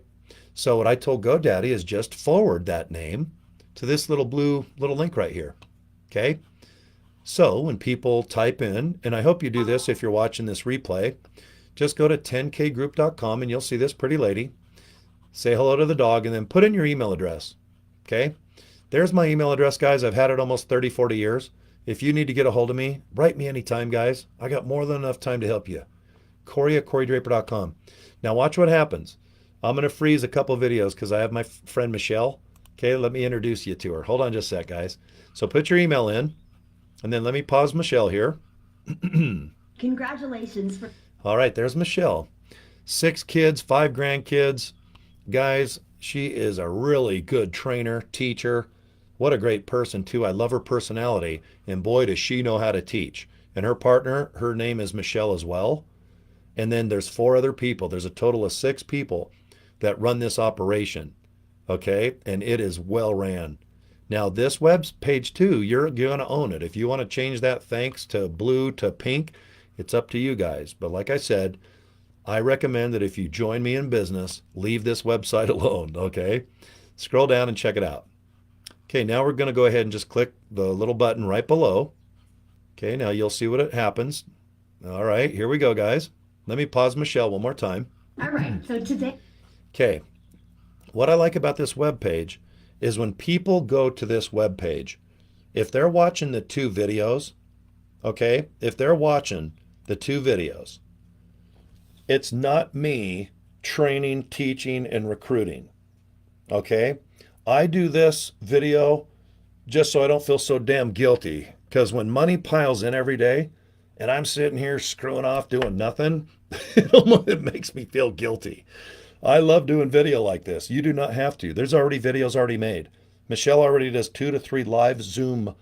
So what I told GoDaddy is just forward that name to this little blue little link right here. Okay? So when people type in, and I hope you do this if you're watching this replay, just go to 10kgroup.com and you'll see this pretty lady. Say hello to the dog and then put in your email address. Okay? There's my email address, guys. I've had it almost 30, 40 years. If you need to get a hold of me, write me anytime, guys. I got more than enough time to help you. Cory at CoryDraper.com. Now watch what happens. I'm going to freeze a couple videos because I have my friend Michelle. Okay, let me introduce you to her. Hold on just a sec, guys. So put your email in, and then let me pause Michelle here. Congratulations. All right, there's Michelle. 6 kids, 5 grandkids. Guys, she is a really good trainer, teacher. What a great person, too. I love her personality, and boy, does she know how to teach. And her partner, her name is Michelle as well. And then there's 4 other people. There's a total of 6 people that run this operation, okay? And it is well ran. Now this web page too, you're going to own it. If you want to change that thanks to blue to pink, it's up to you guys. But like I said, I recommend that if you join me in business, leave this website alone, okay? Scroll down and check it out. Okay, now we're going to go ahead and just click the little button right below. Okay, now you'll see what it happens. All right, here we go, guys. Let me pause Michelle one more time. All right, so today. Okay, what I like about this web page is when people go to this web page, if they're watching the two videos, okay, if they're watching the two videos, it's not me training, teaching, and recruiting, okay? I do this video just so I don't feel so damn guilty. Because when money piles in every day and I'm sitting here screwing off doing nothing, it makes me feel guilty. I love doing video like this. You do not have to. There's already videos already made. Michelle already does 2 to 3 live Zoom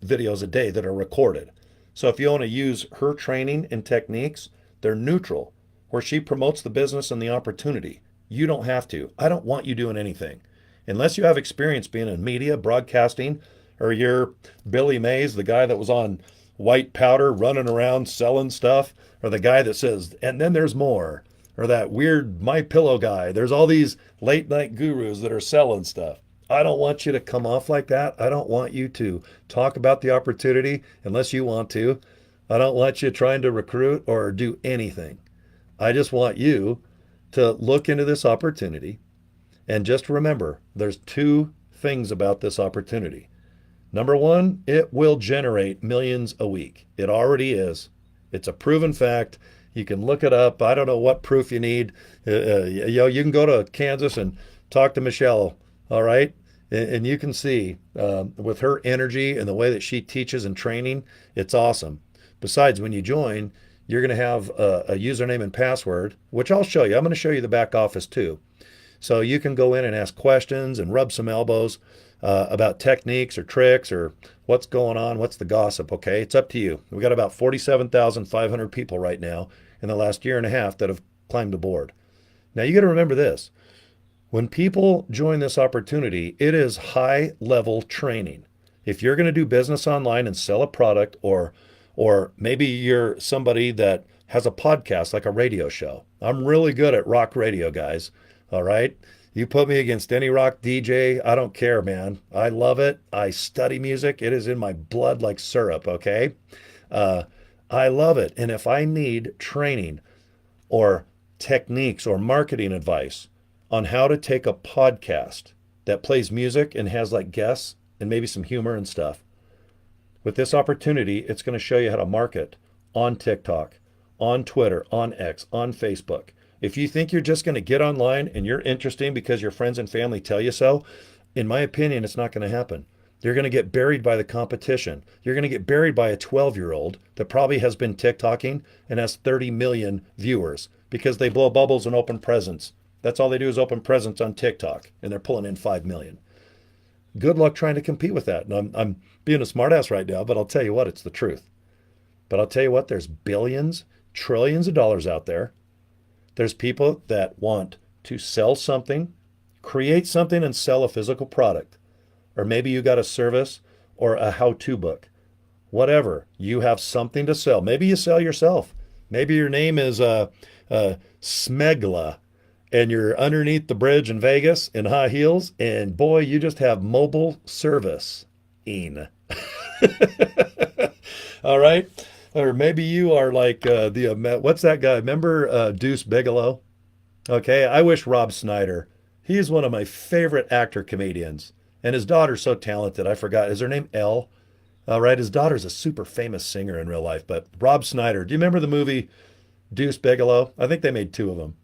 videos a day that are recorded. So if you want to use her training and techniques, they're neutral, where she promotes the business and the opportunity. You don't have to. I don't want you doing anything. Unless you have experience being in media, broadcasting, or you're Billy Mays, the guy that was on white powder running around selling stuff, or the guy that says, and then there's more, or that weird My Pillow guy. There's all these late night gurus that are selling stuff. I don't want you to come off like that. I don't want you to talk about the opportunity unless you want to. I don't want you trying to recruit or do anything. I just want you to look into this opportunity and just remember there's 2 things about this opportunity. Number 1, it will generate millions a week. It already is. It's a proven fact. You can look it up. I don't know what proof you need. You can go to Kansas and talk to Michelle, all right? And you can see with her energy and the way that she teaches and training, it's awesome. Besides, when you join, you're going to have a username and password, which I'll show you. I'm going to show you the back office too. So you can go in and ask questions and rub some elbows about techniques or tricks or what's going on, what's the gossip, okay? It's up to you. We got about 47,500 people right now in the last year and a half that have climbed aboard. Now you got to remember this. When people join this opportunity, it is high-level training. If you're going to do business online and sell a product, or maybe you're somebody that has a podcast like a radio show. I'm really good at rock radio, guys. All right? You put me against any rock DJ, I don't care, man. I love it. I study music. It is in my blood like syrup, okay? I love it. And if I need training or techniques or marketing advice on how to take a podcast that plays music and has like guests and maybe some humor and stuff, with this opportunity, it's going to show you how to market on TikTok, on Twitter, on X, on Facebook. If you think you're just going to get online and you're interesting because your friends and family tell you so, in my opinion, it's not going to happen. You're going to get buried by the competition. You're going to get buried by a 12-year-old that probably has been TikToking and has 30 million viewers because they blow bubbles and open presents. That's all they do is open presents on TikTok, and they're pulling in 5 million. Good luck trying to compete with that. And I'm being a smartass right now, but I'll tell you what, it's the truth. But I'll tell you what, there's billions, trillions of dollars out there. There's people that want to sell something, create something, and sell a physical product. Or maybe you got a service or a how-to book. Whatever. You have something to sell. Maybe you sell yourself. Maybe your name is Smegla, and you're underneath the bridge in Vegas in high heels, and boy, you just have mobile service. All right? Or maybe you are like what's that guy? Remember Deuce Bigelow? Okay, I wish Rob Schneider. He's one of my favorite actor comedians. And his daughter's so talented. I forgot. Is her name Elle? All right, his daughter's a super famous singer in real life. But Rob Schneider, do you remember the movie Deuce Bigelow? I think they made 2 of them.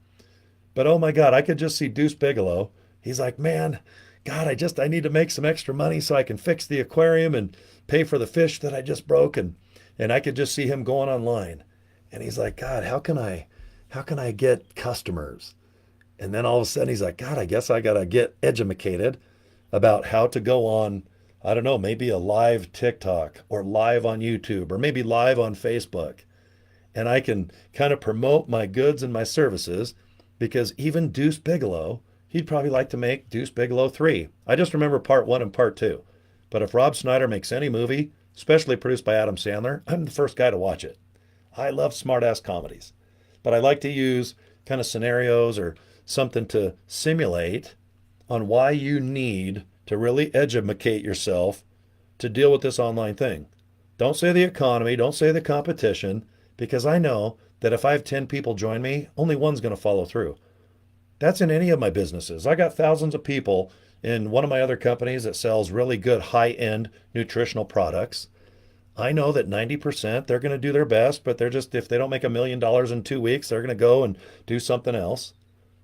But oh my God, I could just see Deuce Bigelow. He's like, man, God, I need to make some extra money so I can fix the aquarium and pay for the fish that I just broke. And I could just see him going online. And he's like, God, how can I get customers? And then all of a sudden he's like, God, I guess I got to get educated about how to go on, I don't know, maybe a live TikTok or live on YouTube or maybe live on Facebook. And I can kind of promote my goods and my services because even Deuce Bigelow, he'd probably like to make Deuce Bigelow 3. I just remember part 1 and part 2. But if Rob Schneider makes any movie, especially produced by Adam Sandler, I'm the first guy to watch it. I love smart-ass comedies. but I like to use kind of scenarios or something to simulate on why you need to really educate yourself to deal with this online thing. Don't say the economy, don't say the competition, because I know that if I have 10 people join me, only one's going to follow through. That's in any of my businesses. I got thousands of people in one of my other companies that sells really good high-end nutritional products. I know that 90% they're going to do their best, but they're just, if they don't make $1 million in 2 weeks, they're going to go and do something else.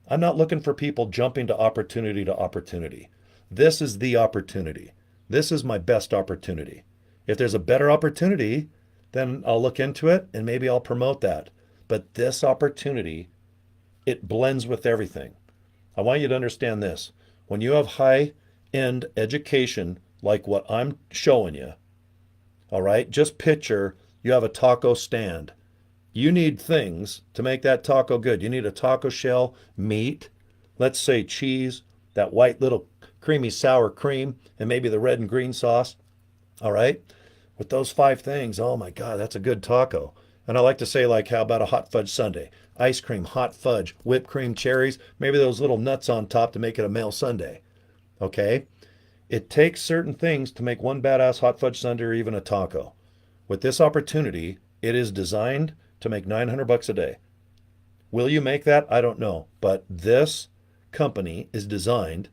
I'm not looking for people jumping to opportunity to opportunity. This is the opportunity. This is my best opportunity. If there's a better opportunity, then I'll look into it and maybe I'll promote that. But this opportunity, it blends with everything. I want you to understand this. When you have high-end education like what I'm showing you, all right, just picture you have a taco stand. You need things to make that taco good. You need a taco shell, meat, let's say cheese, that white little creamy sour cream, and maybe the red and green sauce. All right? With those 5 things, oh my God, that's a good taco. And I like to say, like, how about a hot fudge sundae? Ice cream, hot fudge, whipped cream, cherries, maybe those little nuts on top to make it a male sundae. Okay? It takes certain things to make one badass hot fudge sundae or even a taco. With this opportunity, it is designed to make $900 a day. Will you make that? I don't know. But this company is designed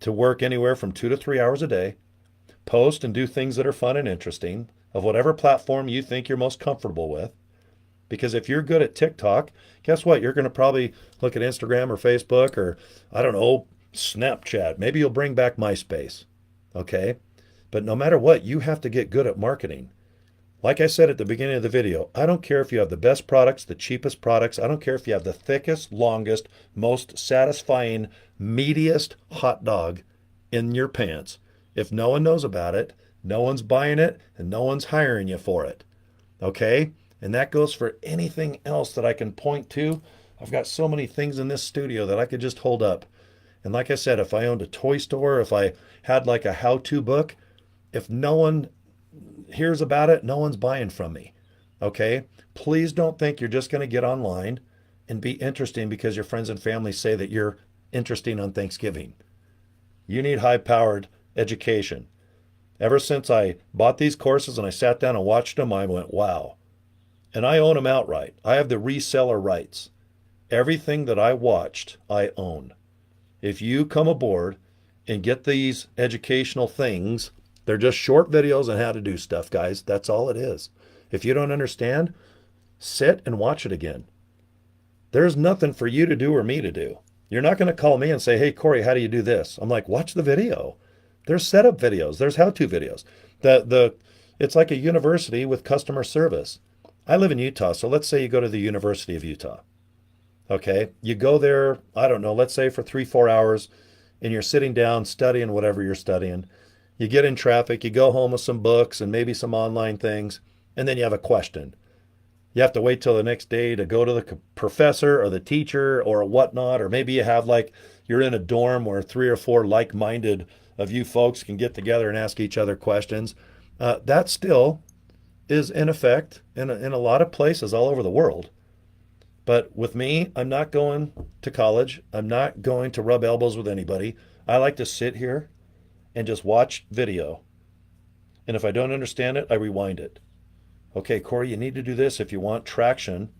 to work anywhere from 2 to 3 hours a day, post and do things that are fun and interesting of whatever platform you think you're most comfortable with. Because if you're good at TikTok, guess what? You're going to probably look at Instagram or Facebook or, I don't know, Snapchat. Maybe you'll bring back MySpace. Okay? But no matter what, you have to get good at marketing. Like I said at the beginning of the video, I don't care if you have the best products, the cheapest products. I don't care if you have the thickest, longest, most satisfying, meatiest hot dog in your pants. If no one knows about it, no one's buying it, and no one's hiring you for it. Okay? And that goes for anything else that I can point to. I've got so many things in this studio that I could just hold up. And like I said, if I owned a toy store, if I had like a how-to book, if no one hears about it, no one's buying from me. Okay? Please don't think you're just going to get online and be interesting because your friends and family say that you're interesting on Thanksgiving. You need high-powered education. Ever since I bought these courses and I sat down and watched them, I went, wow. And I own them outright. I have the reseller rights. Everything that I watched, I own. If you come aboard and get these educational things, they're just short videos on how to do stuff, guys. That's all it is. If you don't understand, sit and watch it again. There's nothing for you to do or me to do. You're not going to call me and say, hey, Cory, how do you do this? I'm like, watch the video. There's setup videos. There's how-to videos. It's like a university with customer service. I live in Utah, so let's say you go to the University of Utah. Okay? You go there, I don't know, let's say for 3-4 hours, and you're sitting down studying whatever you're studying. You get in traffic, you go home with some books and maybe some online things, and then you have a question. You have to wait till the next day to go to the professor or the teacher or whatnot, or maybe you have like, you're in a dorm where 3 or 4 like-minded of you folks can get together and ask each other questions. That still is in effect in a lot of places all over the world. But with me, I'm not going to college. I'm not going to rub elbows with anybody. I like to sit here and just watch video. And if I don't understand it, I rewind it. Okay, Cory, you need to do this if you want traction.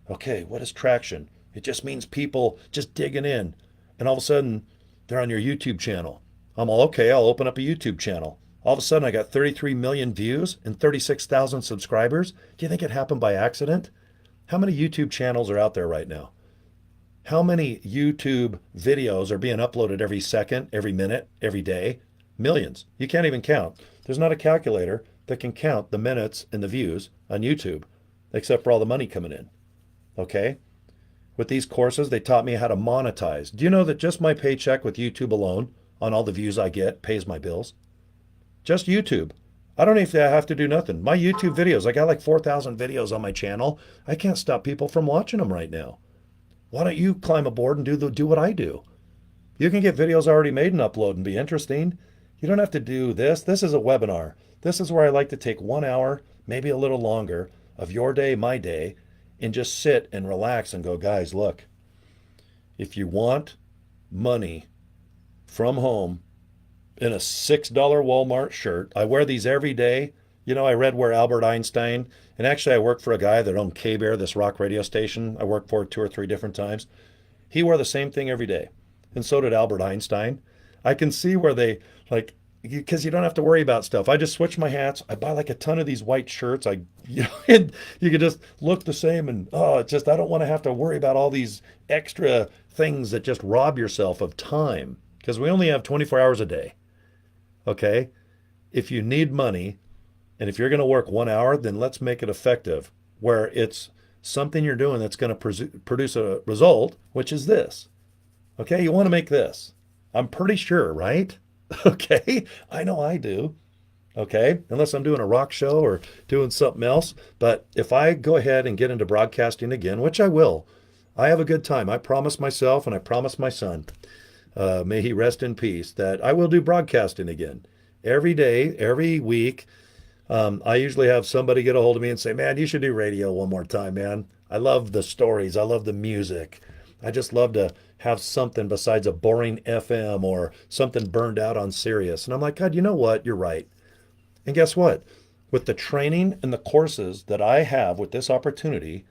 Okay, what is traction? It just means people just digging in. And all of a sudden, they're on your YouTube channel. I'm all, okay, I'll open up a YouTube channel. All of a sudden, I got 33 million views and 36,000 subscribers. Do you think it happened by accident? How many YouTube channels are out there right now? How many YouTube videos are being uploaded every second, every minute, every day? Millions. You can't even count. There's not a calculator that can count the minutes and the views on YouTube, except for all the money coming in. Okay? With these courses, they taught me how to monetize. Do you know that just my paycheck with YouTube alone, on all the views I get, pays my bills? Just YouTube. I don't even have to do nothing. My YouTube videos, I got like 4,000 videos on my channel. I can't stop people from watching them right now. Why don't you climb aboard and do what I do? You can get videos already made and upload and be interesting. You don't have to do this. This is a webinar. This is where I like to take 1 hour, maybe a little longer, of your day, my day, and just sit and relax and go, guys, look, if you want money from home in a $6 Walmart shirt, I wear these every day. You know, I read where Albert Einstein, and actually I worked for a guy that owned K-Bear, this rock radio station. I worked for 2 or 3 different times. He wore the same thing every day. And so did Albert Einstein. I can see where they, like, because you don't have to worry about stuff. I just switch my hats. I buy like a ton of these white shirts. And you can just look the same. And it's just, I don't want to have to worry about all these extra things that just rob yourself of time. Because we only have 24 hours a day. Okay? If you need money, and if you're going to work 1 hour, then let's make it effective, where it's something you're doing that's going to produce a result, which is this. Okay, you want to make this. I'm pretty sure, right? Okay, I know I do. Okay, unless I'm doing a rock show or doing something else. But if I go ahead and get into broadcasting again, which I will, I have a good time. I promise myself and I promise my son, may he rest in peace, that I will do broadcasting again. Every day, every week. I usually have somebody get a hold of me and say, man, you should do radio one more time, man. I love the stories. I love the music. I just love to have something besides a boring FM or something burned out on Sirius. And I'm like, God, you know what? You're right. And guess what? With the training and the courses that I have with this opportunity,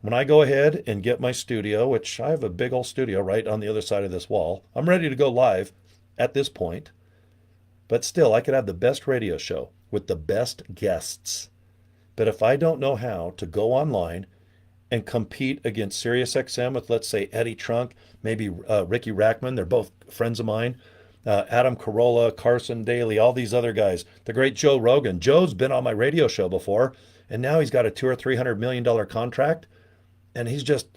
when I go ahead and get my studio, which I have a big old studio right on the other side of this wall, I'm ready to go live at this point. But still, I could have the best radio show with the best guests. But if I don't know how to go online and compete against SiriusXM with, let's say, Eddie Trunk, maybe Ricky Rackman, they're both friends of mine, Adam Carolla, Carson Daly, all these other guys, the great Joe Rogan. Joe's been on my radio show before, and now he's got a $200 or $300 million contract, and he's just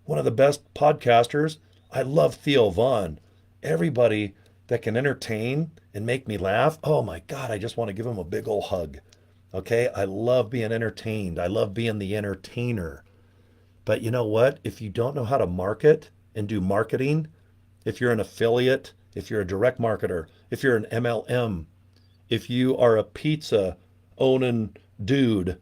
one of the best podcasters. I love Theo Vaughn. Everybody that can entertain and make me laugh, oh my God, I just want to give him a big old hug. Okay, I love being entertained. I love being the entertainer. But you know what? If you don't know how to market and do marketing, if you're an affiliate, if you're a direct marketer, if you're an MLM, if you are a pizza owning dude,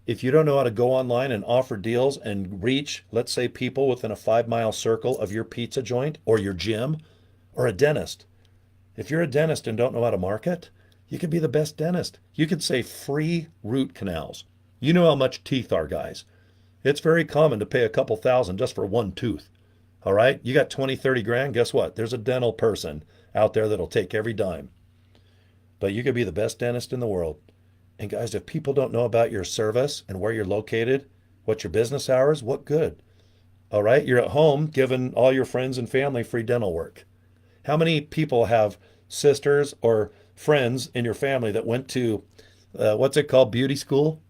if you don't know how to go online and offer deals and reach, let's say, people within a 5-mile circle of your pizza joint or your gym or a dentist, if you're a dentist and don't know how to market, you could be the best dentist. You could say free root canals. You know how much teeth are, guys. It's very common to pay a couple thousand just for one tooth. All right? You got 20, 30 grand. Guess what? There's a dental person out there that'll take every dime. But you could be the best dentist in the world. And guys, if people don't know about your service and where you're located, what your business hours, what good? All right? You're at home giving all your friends and family free dental work. How many people have sisters or friends in your family that went to, what's it called, beauty school?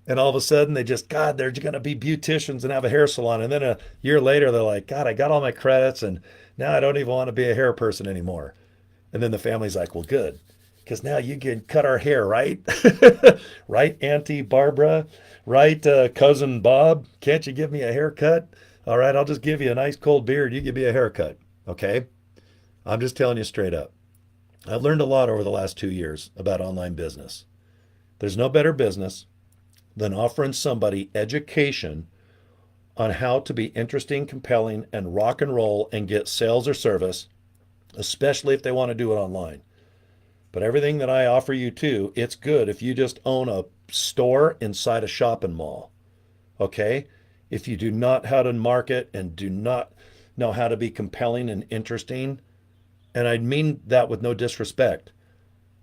And all of a sudden they just, God, they're going to be beauticians and have a hair salon. And then a year later, they're like, God, I got all my credits and now I don't even want to be a hair person anymore. And then the family's like, well, good, because now you can cut our hair, right? Right, Auntie Barbara? Right, Cousin Bob? Can't you give me a haircut? All right, I'll just give you a nice cold beard. You give me a haircut, okay? I'm just telling you straight up. I've learned a lot over the last 2 years about online business. There's no better business than offering somebody education on how to be interesting, compelling, and rock and roll and get sales or service, especially if they want to do it online. But everything that I offer you too, it's good if you just own a store inside a shopping mall. Okay? If you do not know how to market and do not know how to be compelling and interesting, and I mean that with no disrespect,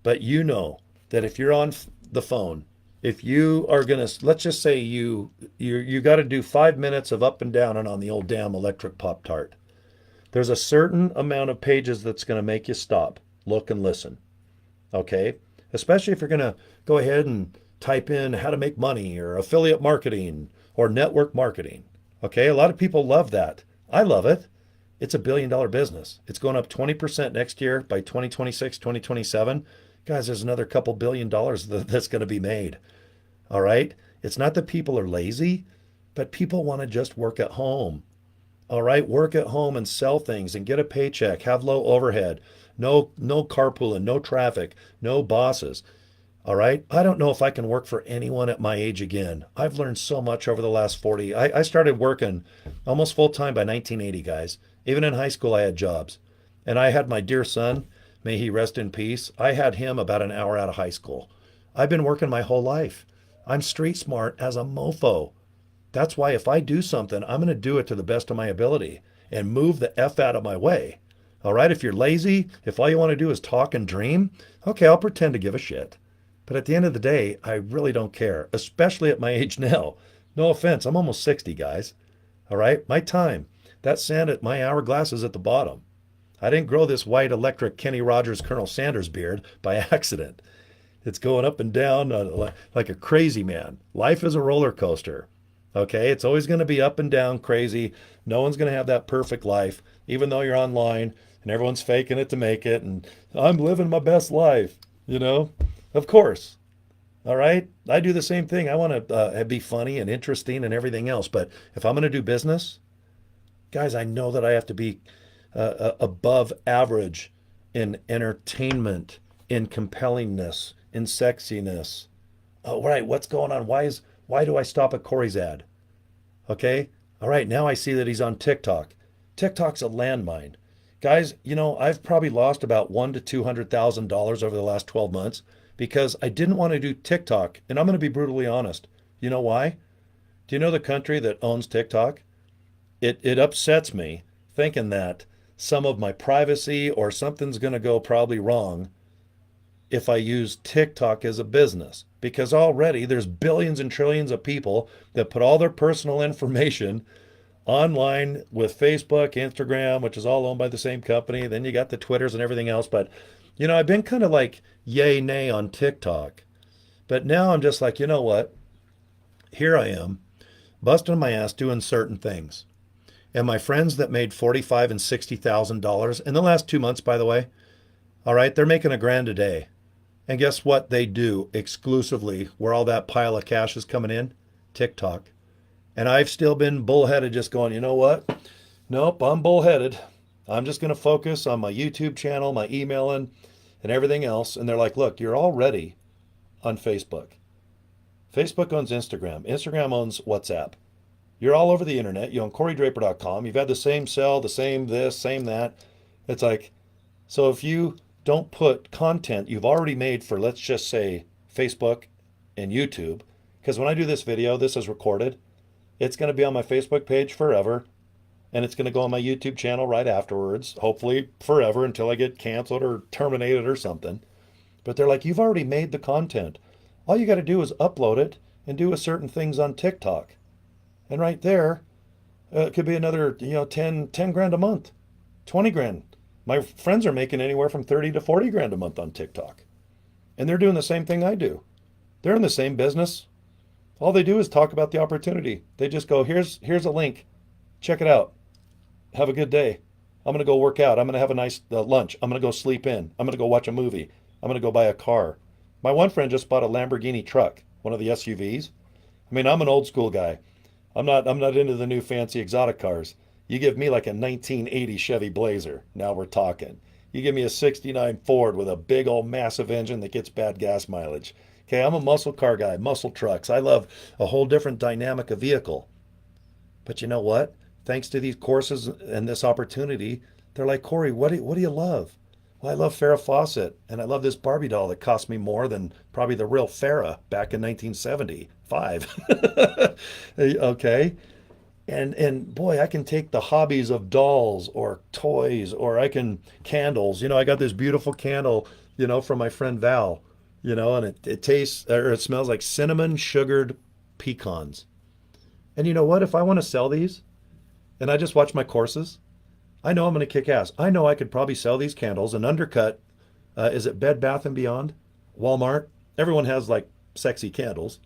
but you know that if you're on the phone, if you are going to, let's just say you got to do 5 minutes of up and down and on the old damn electric Pop-Tart. There's a certain amount of pages that's going to make you stop, look, and listen. Okay? Especially if you're going to go ahead and type in how to make money or affiliate marketing or network marketing. Okay? A lot of people love that. I love it. It's $1 billion business. It's going up 20% next year by 2026, 2027. Guys, there's another couple $1 billion that's going to be made. All right? It's not that people are lazy, but people want to just work at home. All right? Work at home and sell things and get a paycheck, have low overhead, no carpooling, no traffic, no bosses. All right. I don't know if I can work for anyone at my age again. I've learned so much over the last 40. I started working almost full time by 1980, guys. Even in high school, I had jobs. And I had my dear son, may he rest in peace. I had him about an hour out of high school. I've been working my whole life. I'm street smart as a mofo. That's why if I do something, I'm going to do it to the best of my ability and move the F out of my way. All right. If you're lazy, if all you want to do is talk and dream, okay, I'll pretend to give a shit. But at the end of the day, I really don't care, especially at my age now. No offense, I'm almost 60, guys. All right, my time. That sand at my hourglass is at the bottom. I didn't grow this white electric Kenny Rogers Colonel Sanders beard by accident. It's going up and down like a crazy man. Life is a roller coaster. Okay, it's always going to be up and down crazy. No one's going to have that perfect life, even though you're online and everyone's faking it to make it. And I'm living my best life, you know? Of course. All right. I do the same thing. I want to be funny and interesting and everything else. But if I'm going to do business, guys, I know that I have to be above average in entertainment, in compellingness, in sexiness. Oh, right. What's going on? Why do I stop at Cory's ad? Okay. All right. Now I see that he's on TikTok. TikTok's a landmine. Guys, I've probably lost about one to $200,000 over the last 12 months because I didn't want to do TikTok. And I'm going to be brutally honest. You know why? Do you know the country that owns TikTok? It upsets me thinking that some of my privacy or something's going to go probably wrong if I use TikTok as a business. Because already there's billions and trillions of people that put all their personal information online with Facebook, Instagram, which is all owned by the same company. Then you got the Twitters and everything else. But, I've been kind of like yay, nay on TikTok. But now I'm just like, you know what? Here I am, busting my ass doing certain things. And my friends that made $45,000 and $60,000 in the last 2 months, by the way, all right, they're making $1,000 a day. And guess what they do exclusively where all that pile of cash is coming in? TikTok. And I've still been bullheaded just going, you know what? Nope, I'm bullheaded. I'm just going to focus on my YouTube channel, my emailing, and everything else. And they're like, look, you're already on Facebook. Facebook owns Instagram. Instagram owns WhatsApp. You're all over the internet. You own CoryDraper.com. You've had the same cell, the same this, same that. It's like, so if you don't put content you've already made for, let's just say, Facebook and YouTube, because when I do this video, this is recorded. It's going to be on my Facebook page forever, and it's going to go on my YouTube channel right afterwards, hopefully forever until I get canceled or terminated or something. But they're like, you've already made the content. All you got to do is upload it and do certain things on TikTok. And right there, it could be another, 10 grand a month, 20 grand. My friends are making anywhere from 30 to 40 grand a month on TikTok. And they're doing the same thing I do. They're in the same business. All they do is talk about the opportunity. They just go, here's a link. Check it out. Have a good day. I'm going to go work out. I'm going to have a nice lunch. I'm going to go sleep in. I'm going to go watch a movie. I'm going to go buy a car. My one friend just bought a Lamborghini truck, one of the SUVs. I mean, I'm an old school guy. I'm not into the new fancy exotic cars. You give me like a 1980 Chevy Blazer. Now we're talking. You give me a 69 Ford with a big old massive engine that gets bad gas mileage. Okay, I'm a muscle car guy, muscle trucks. I love a whole different dynamic of vehicle. But you know what? Thanks to these courses and this opportunity, they're like, Cory, what do you love? Well, I love Farrah Fawcett, and I love this Barbie doll that cost me more than probably the real Farrah back in 1975. Okay? And boy, I can take the hobbies of dolls or toys, or I can candles. I got this beautiful candle, from my friend Val, and it tastes or it smells like cinnamon sugared pecans. And you know what? If I want to sell these and I just watch my courses, I know I'm going to kick ass. I know I could probably sell these candles and undercut. Is it Bed Bath and Beyond? Walmart? Everyone has like sexy candles.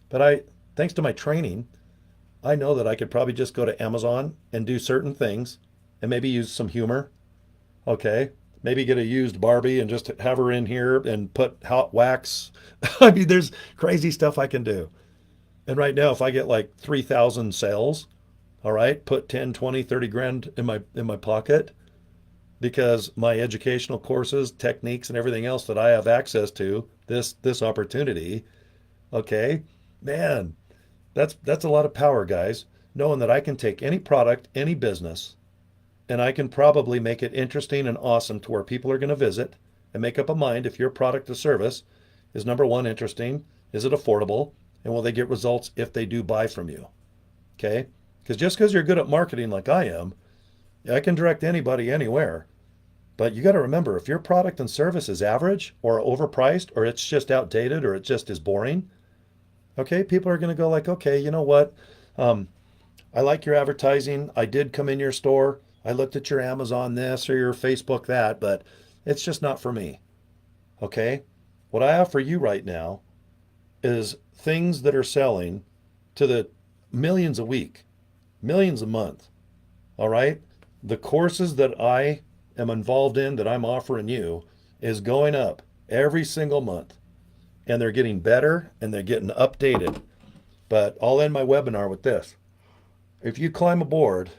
But thanks to my training, I know that I could probably just go to Amazon and do certain things and maybe use some humor. Okay. Maybe get a used Barbie and just have her in here and put hot wax. I mean, there's crazy stuff I can do. And right now, if I get like 3,000 sales, all right, put 10, 20, 30 grand in my pocket, because my educational courses, techniques, and everything else that I have access to this opportunity, okay, man, that's a lot of power, guys. Knowing that I can take any product, any business, and I can probably make it interesting and awesome to where people are going to visit and make up a mind if your product or service is number one, interesting, is it affordable, and will they get results if they do buy from you? Okay? Because just because you're good at marketing like I am, I can direct anybody anywhere. But you got to remember if your product and service is average or overpriced or it's just outdated or it just is boring, okay, people are going to go like, okay, you know what? Um, I like your advertising. I did come in your store. I looked at your Amazon this or your Facebook that, but it's just not for me. Okay? What I offer you right now is things that are selling to the millions a week, millions a month. All right? The courses that I am involved in that I'm offering you is going up every single month. And they're getting better and they're getting updated. But I'll end my webinar with this. If you climb aboard,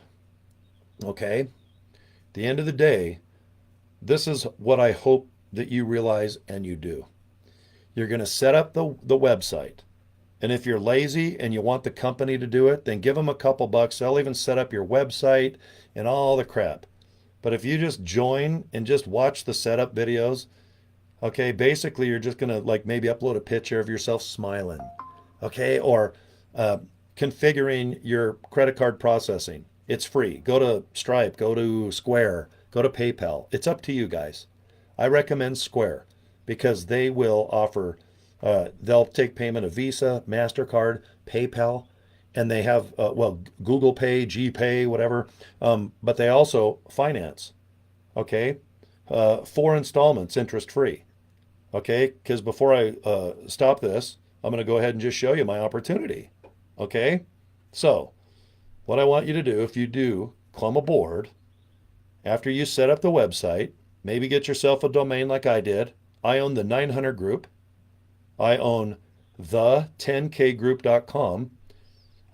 okay, at the end of the day, this is what I hope that you realize and you do. You're going to set up the website. And if you're lazy and you want the company to do it, then give them a couple bucks. They'll even set up your website and all the crap. But if you just join and just watch the setup videos, okay, basically you're just going to like maybe upload a picture of yourself smiling, okay, or uh, configuring your credit card processing. It's free. Go to Stripe, go to Square, go to PayPal. It's up to you guys. I recommend Square because they will offer, they'll take payment of Visa, MasterCard, PayPal, and they have, well, Google Pay, GPay, whatever, but they also finance, okay? 4 installments, interest free, okay? Because before I stop this, I'm going to go ahead and just show you my opportunity, okay? So, what I want you to do, if you do come aboard, after you set up the website, maybe get yourself a domain like I did. I own the 900 group. I own the10kgroup.com.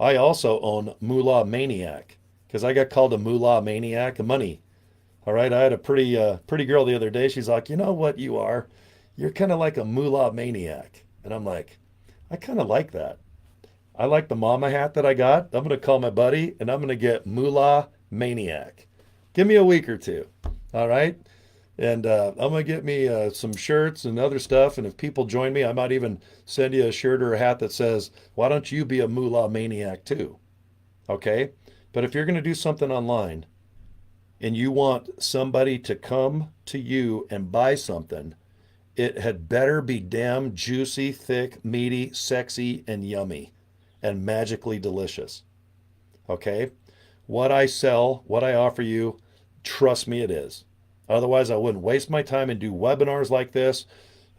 I also own Moolah Maniac because I got called a Moolah Maniac, a money. All right, I had a pretty girl the other day. She's like, you know what you are? You're kind of like a Moolah Maniac. And I'm like, I kind of like that. I like the mama hat that I got. I'm going to call my buddy and I'm going to get Moolah Maniac. Give me a week or two. All right. And I'm going to get me some shirts and other stuff. And if people join me, I might even send you a shirt or a hat that says, why don't you be a Moolah Maniac too? Okay. But if you're going to do something online and you want somebody to come to you and buy something, it had better be damn juicy, thick, meaty, sexy, and yummy and magically delicious. Okay? What I sell, what I offer you, trust me, it is. Otherwise, I wouldn't waste my time and do webinars like this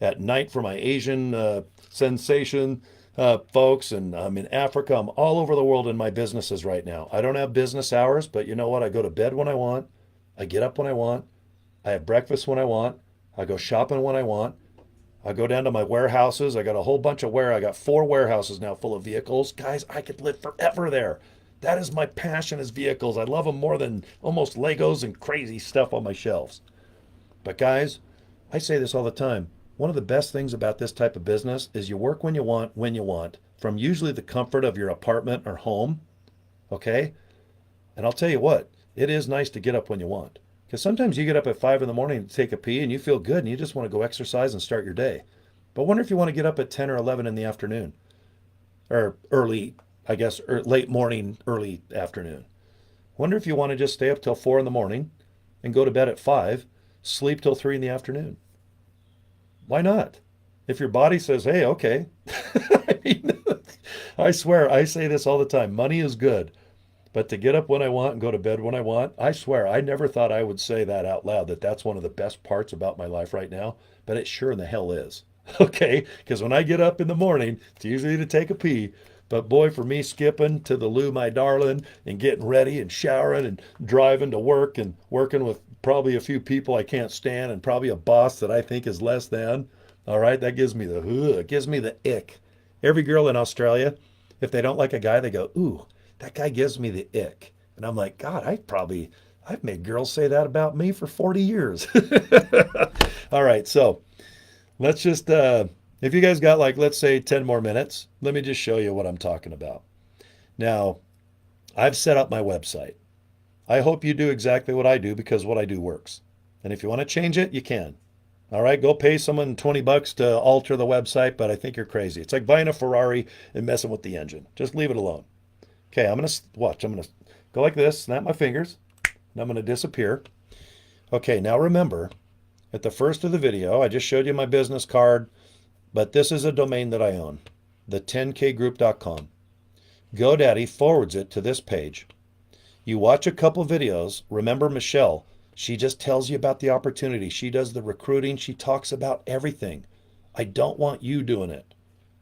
at night for my Asian sensation folks. And I'm in Africa. I'm all over the world in my businesses right now. I don't have business hours, but you know what? I go to bed when I want. I get up when I want. I have breakfast when I want. I go shopping when I want. I go down to my warehouses. I got a whole bunch of I got 4 warehouses now full of vehicles. Guys, I could live forever there. That is my passion is vehicles. I love them more than almost Legos and crazy stuff on my shelves. But guys, I say this all the time. One of the best things about this type of business is you work when you want, from usually the comfort of your apartment or home. Okay? And I'll tell you what, it is nice to get up when you want. Because sometimes you get up at 5 in the morning to take a pee and you feel good and you just want to go exercise and start your day. But wonder if you want to get up at 10 or 11 in the afternoon. Or early, I guess, or late morning, early afternoon. Wonder if you want to just stay up till 4 in the morning and go to bed at 5, sleep till 3 in the afternoon. Why not? If your body says, hey, okay. I mean, I swear, I say this all the time. Money is good. But to get up when I want and go to bed when I want, I swear, I never thought I would say that out loud, that that's one of the best parts about my life right now. But it sure in the hell is. Okay? Because when I get up in the morning, it's usually to take a pee. But boy, for me, skipping to the loo, my darling, and getting ready and showering and driving to work and working with probably a few people I can't stand and probably a boss that I think is less than. All right? That gives me it gives me the ick. Every girl in Australia, if they don't like a guy, they go, ooh, that guy gives me the ick. And I'm like, God, I've made girls say that about me for 40 years. All right, so let's just If you guys got like, let's say 10 more minutes, let me just show you what I'm talking about. Now, I've set up my website. I hope you do exactly what I do because what I do works. And if you want to change it, you can. All right, go pay someone $20 to alter the website, but I think you're crazy. It's like buying a Ferrari and messing with the engine. Just leave it alone. Okay, I'm going to watch. I'm going to go like this, snap my fingers, and I'm going to disappear. Okay, now remember, at the first of the video, I just showed you my business card, but this is a domain that I own, the 10kgroup.com. GoDaddy forwards it to this page. You watch a couple videos. Remember Michelle, she just tells you about the opportunity. She does the recruiting. She talks about everything. I don't want you doing it.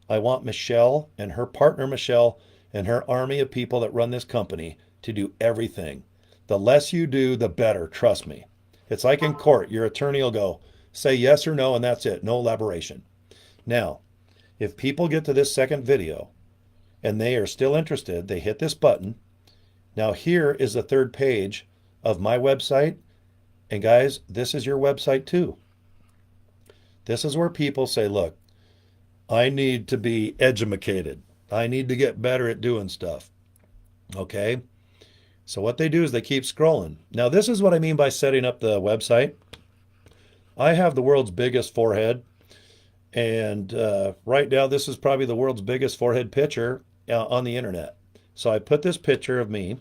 I want Michelle and her partner Michelle and her army of people that run this company to do everything. The less you do, the better, trust me. It's like in court. Your attorney will go, say yes or no, and that's it. No elaboration. Now, if people get to this second video and they are still interested, they hit this button. Now here is the third page of my website. And guys, this is your website too. This is where people say, look, I need to be edumacated. I need to get better at doing stuff. Okay? So what they do is they keep scrolling. Now this is what I mean by setting up the website. I have the world's biggest forehead. And right now, this is probably the world's biggest forehead picture on the internet. So I put this picture of me,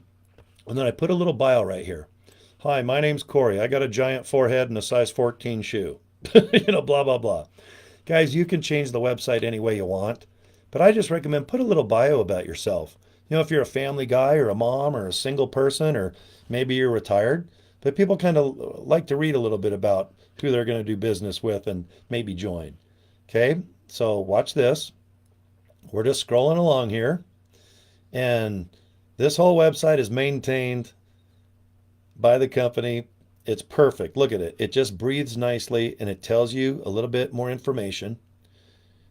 and then I put a little bio right here. Hi, my name's Cory. I got a giant forehead and a size 14 shoe. Blah, blah, blah. Guys, you can change the website any way you want, but I just recommend put a little bio about yourself. If you're a family guy or a mom or a single person, or maybe you're retired, but people kind of like to read a little bit about who they're going to do business with and maybe join. Okay, so watch this. We're just scrolling along here, and this whole website is maintained by the company. It's perfect. Look at it. It just breathes nicely, and it tells you a little bit more information.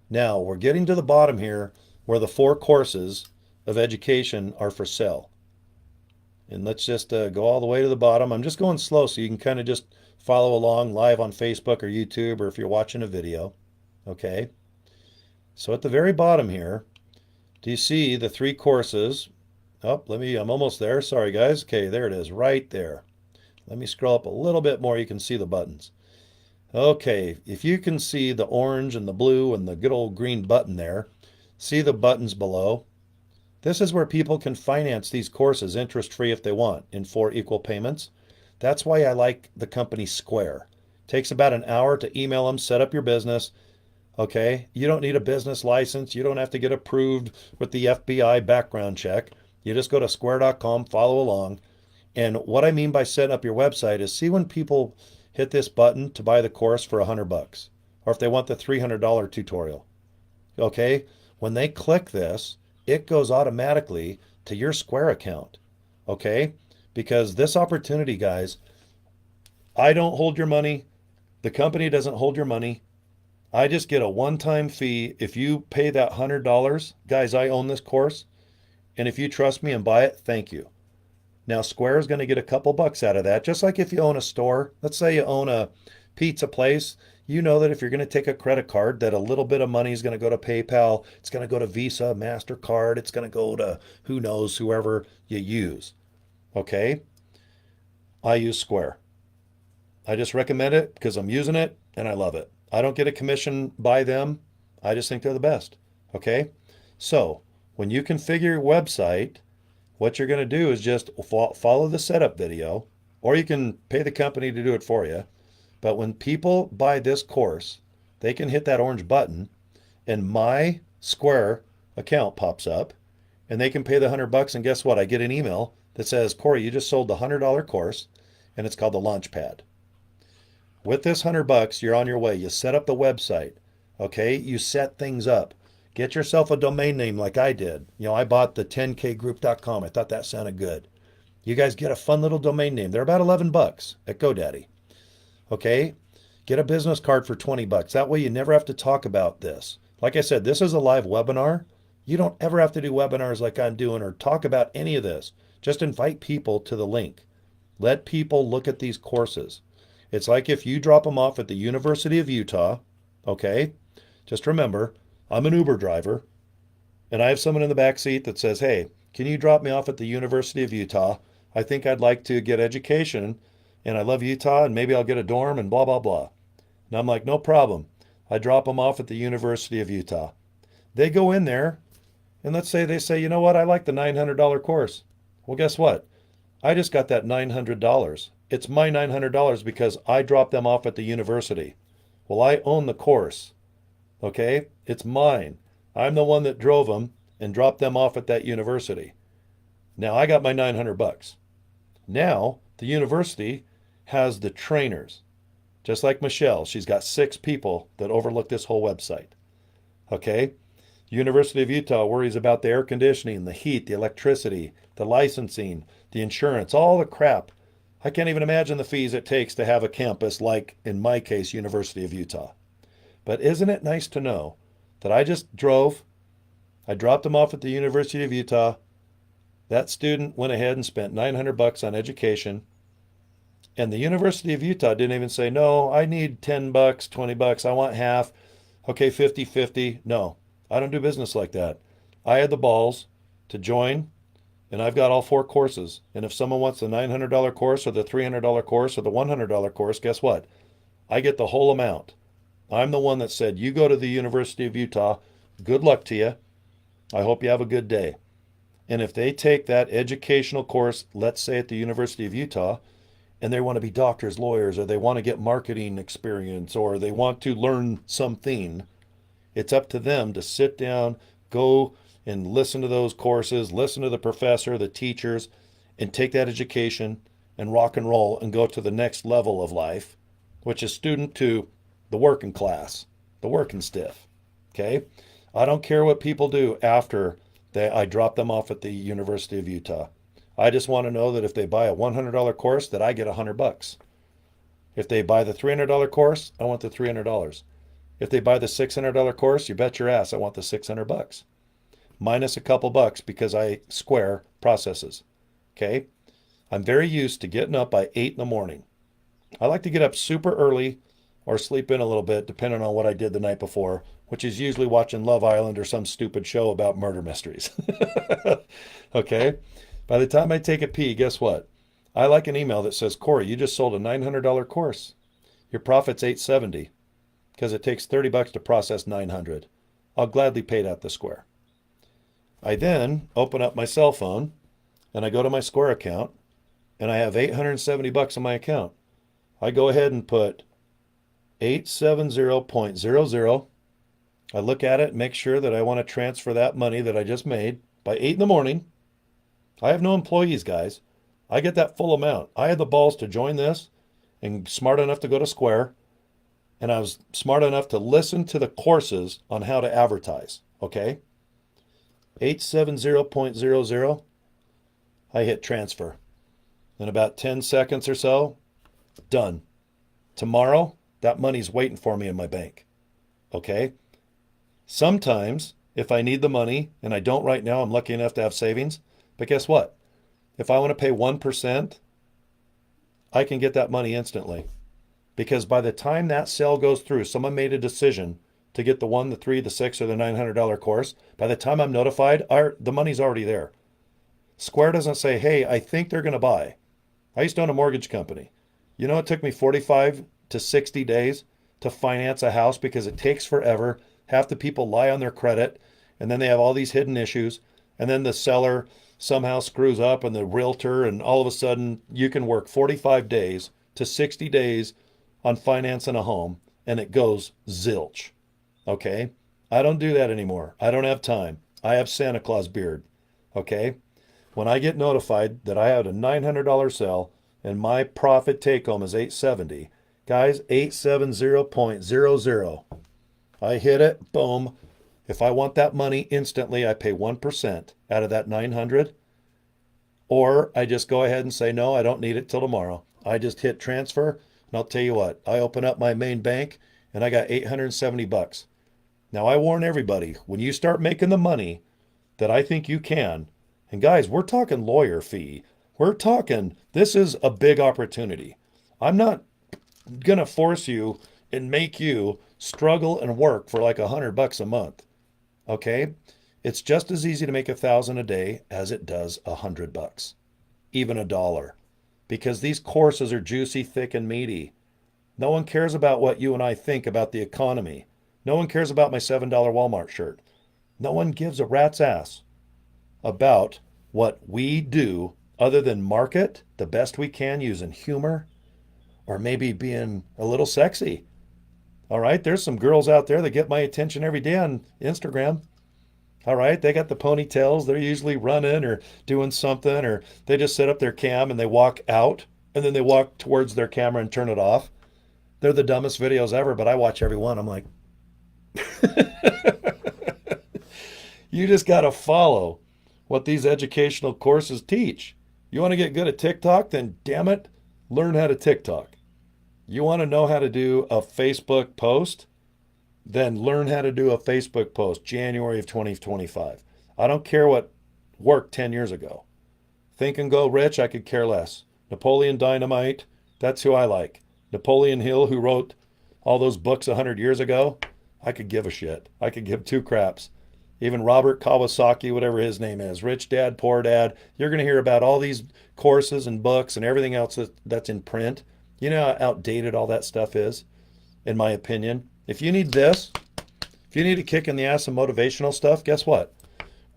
Now, we're getting to the bottom here where the 4 courses of education are for sale. And let's just go all the way to the bottom. I'm just going slow so you can kind of just follow along live on Facebook or YouTube, or if you're watching a video. Okay, so at the very bottom here, do you see the 3 courses? Oh, I'm almost there. Sorry, guys. Okay, there it is, right there. Let me scroll up a little bit more. You can see the buttons. Okay, if you can see the orange and the blue and the good old green button there, see the buttons below? This is where people can finance these courses interest-free if they want, in 4 equal payments. That's why I like the company Square. Takes about an hour to email them, set up your business. Okay, you don't need a business license. You don't have to get approved with the FBI background check. You just go to square.com, follow along. And what I mean by setting up your website is, see when people hit this button to buy the course for $100, or if they want the $300 tutorial. Okay, when they click this, it goes automatically to your Square account. Okay, because this opportunity, guys, I don't hold your money. The company doesn't hold your money. I just get a one-time fee. If you pay that $100, guys, I own this course. And if you trust me and buy it, thank you. Now, Square is going to get a couple bucks out of that. Just like if you own a store, let's say you own a pizza place, you know that if you're going to take a credit card, that a little bit of money is going to go to PayPal. It's going to go to Visa, MasterCard. It's going to go to who knows, whoever you use. Okay? I use Square. I just recommend it because I'm using it and I love it. I don't get a commission by them. I just think they're the best. Okay? So, when you configure your website, what you're going to do is just follow the setup video, or you can pay the company to do it for you. But when people buy this course, they can hit that orange button and my Square account pops up and they can pay the $100. And guess what? I get an email that says, Cory, you just sold the $100 course, and it's called the Launchpad. With this $100, you're on your way. You set up the website. Okay? You set things up. Get yourself a domain name like I did. I bought the 10kgroup.com. I thought that sounded good. You guys get a fun little domain name. They're about $11 at GoDaddy. Okay? Get a business card for $20. That way you never have to talk about this. Like I said, this is a live webinar. You don't ever have to do webinars like I'm doing or talk about any of this. Just invite people to the link. Let people look at these courses. It's like if you drop them off at the University of Utah, okay? Just remember, I'm an Uber driver, and I have someone in the back seat that says, hey, can you drop me off at the University of Utah? I think I'd like to get education, and I love Utah, and maybe I'll get a dorm, and blah, blah, blah. And I'm like, no problem. I drop them off at the University of Utah. They go in there, and let's say they say, you know what, I like the $900 course. Well, guess what? I just got that $900. It's my $900 because I dropped them off at the university. Well, I own the course. Okay? It's mine. I'm the one that drove them and dropped them off at that university. Now I got my 900 bucks. Now the university has the trainers. Just like Michelle, she's got 6 people that overlook this whole website. Okay? University of Utah worries about the air conditioning, the heat, the electricity, the licensing, the insurance, all the crap. I can't even imagine the fees it takes to have a campus like, in my case, University of Utah. But isn't it nice to know that I just drove, I dropped them off at the University of Utah. That student went ahead and spent 900 bucks on education. And the University of Utah didn't even say, no, I need 10 bucks, 20 bucks, I want half. Okay, 50-50. No, I don't do business like that. I had the balls to join, and I've got all 4 courses. And if someone wants the $900 course or the $300 course or the $100 course, guess what? I get the whole amount. I'm the one that said, you go to the University of Utah, good luck to you. I hope you have a good day. And if they take that educational course, let's say at the University of Utah, and they want to be doctors, lawyers, or they want to get marketing experience, or they want to learn something, it's up to them to sit down, go and listen to those courses, listen to the professor, the teachers, and take that education and rock and roll and go to the next level of life, which is student to the working class, the working stiff. Okay? I don't care what people do after I drop them off at the University of Utah. I just want to know that if they buy a $100 course, that I get 100 bucks. If they buy the $300 course, I want the $300. If they buy the $600 course, you bet your ass I want the 600 bucks. Minus a couple bucks because I square processes. Okay? I'm very used to getting up by 8 in the morning. I like to get up super early or sleep in a little bit, depending on what I did the night before, which is usually watching Love Island or some stupid show about murder mysteries. Okay? By the time I take a pee, guess what? I like an email that says, Cory, you just sold a $900 course. Your profit's $870 because it takes 30 bucks to process 900. I'll gladly pay that the Square. I then open up my cell phone and I go to my Square account and I have 870 bucks in my account. I go ahead and put 870.00. I look at it, make sure that I want to transfer that money that I just made by 8 in the morning. I have no employees, guys. I get that full amount. I had the balls to join this and smart enough to go to Square. And I was smart enough to listen to the courses on how to advertise. Okay? 870.00. I hit transfer. In about 10 seconds or so, done. Tomorrow, that money's waiting for me in my bank. Okay? Sometimes, if I need the money, and I don't right now, I'm lucky enough to have savings. But guess what? If I want to pay 1%, I can get that money instantly. Because by the time that sale goes through, someone made a decision to get the 1, the 3, the 6, or the $900 course. By the time I'm notified, the money's already there. Square doesn't say, hey, I think they're going to buy. I used to own a mortgage company. You know, it took me 45 to 60 days to finance a house because it takes forever. Half the people lie on their credit, and then they have all these hidden issues. And then the seller somehow screws up and the realtor, and all of a sudden you can work 45 days to 60 days on financing a home, and it goes zilch. Okay? I don't do that anymore. I don't have time. I have Santa Claus beard. Okay? When I get notified that I had a $900 sale and my profit take home is 870, guys, 870.00. I hit it, boom. If I want that money instantly, I pay 1% out of that 900. Or I just go ahead and say, no, I don't need it till tomorrow. I just hit transfer, and I'll tell you what, I open up my main bank and I got 870 bucks. Now I warn everybody, when you start making the money that I think you can, and guys, we're talking lawyer fee. We're talking, this is a big opportunity. I'm not going to force you and make you struggle and work for like $100 a month. Okay? It's just as easy to make 1,000 a day as it does $100, even $1, because these courses are juicy, thick, and meaty. No one cares about what you and I think about the economy. No one cares about my $7 Walmart shirt. No one gives a rat's ass about what we do other than market the best we can using humor or maybe being a little sexy. All right, there's some girls out there that get my attention every day on Instagram. All right, they got the ponytails. They're usually running or doing something, or they just set up their cam and they walk out and then they walk towards their camera and turn it off. They're the dumbest videos ever, but I watch every one. I'm like, you just got to follow what these educational courses teach. You want to get good at TikTok? Then damn it, learn how to TikTok. You want to know how to do a Facebook post? Then learn how to do a Facebook post January of 2025. I don't care what worked 10 years ago. Think and Go Rich, I could care less. Napoleon Dynamite, that's who I like. Napoleon Hill, who wrote all those books 100 years ago, I could give a shit. I could give two craps. Even Robert Kawasaki, whatever his name is, Rich Dad, Poor Dad, you're going to hear about all these courses and books and everything else that's in print. You know how outdated all that stuff is, in my opinion. If you need this, if you need a kick in the ass of motivational stuff, guess what?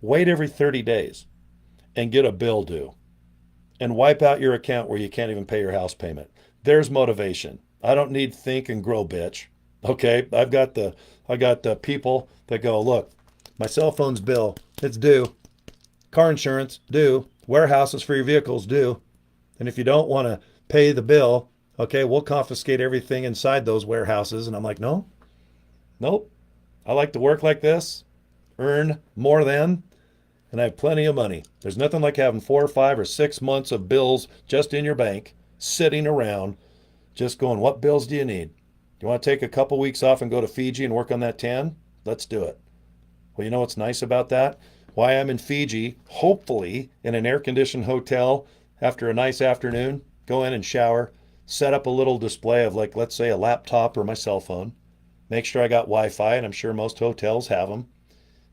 Wait every 30 days and get a bill due and wipe out your account where you can't even pay your house payment. There's motivation. I don't need Think and Grow, bitch. Okay, I got the people that go, look, my cell phone's bill, it's due. Car insurance, due. Warehouses for your vehicles, due. And if you don't want to pay the bill, okay, we'll confiscate everything inside those warehouses. And I'm like, no, nope. I like to work like this, earn more than, and I have plenty of money. There's nothing like having 4 or 5 or 6 months of bills just in your bank, sitting around, just going, what bills do you need? Do you want to take a couple weeks off and go to Fiji and work on that tan? Let's do it. Well, you know what's nice about that? Why I'm in Fiji, hopefully in an air-conditioned hotel after a nice afternoon, go in and shower, set up a little display of, like, let's say a laptop or my cell phone, make sure I got Wi-Fi, and I'm sure most hotels have them.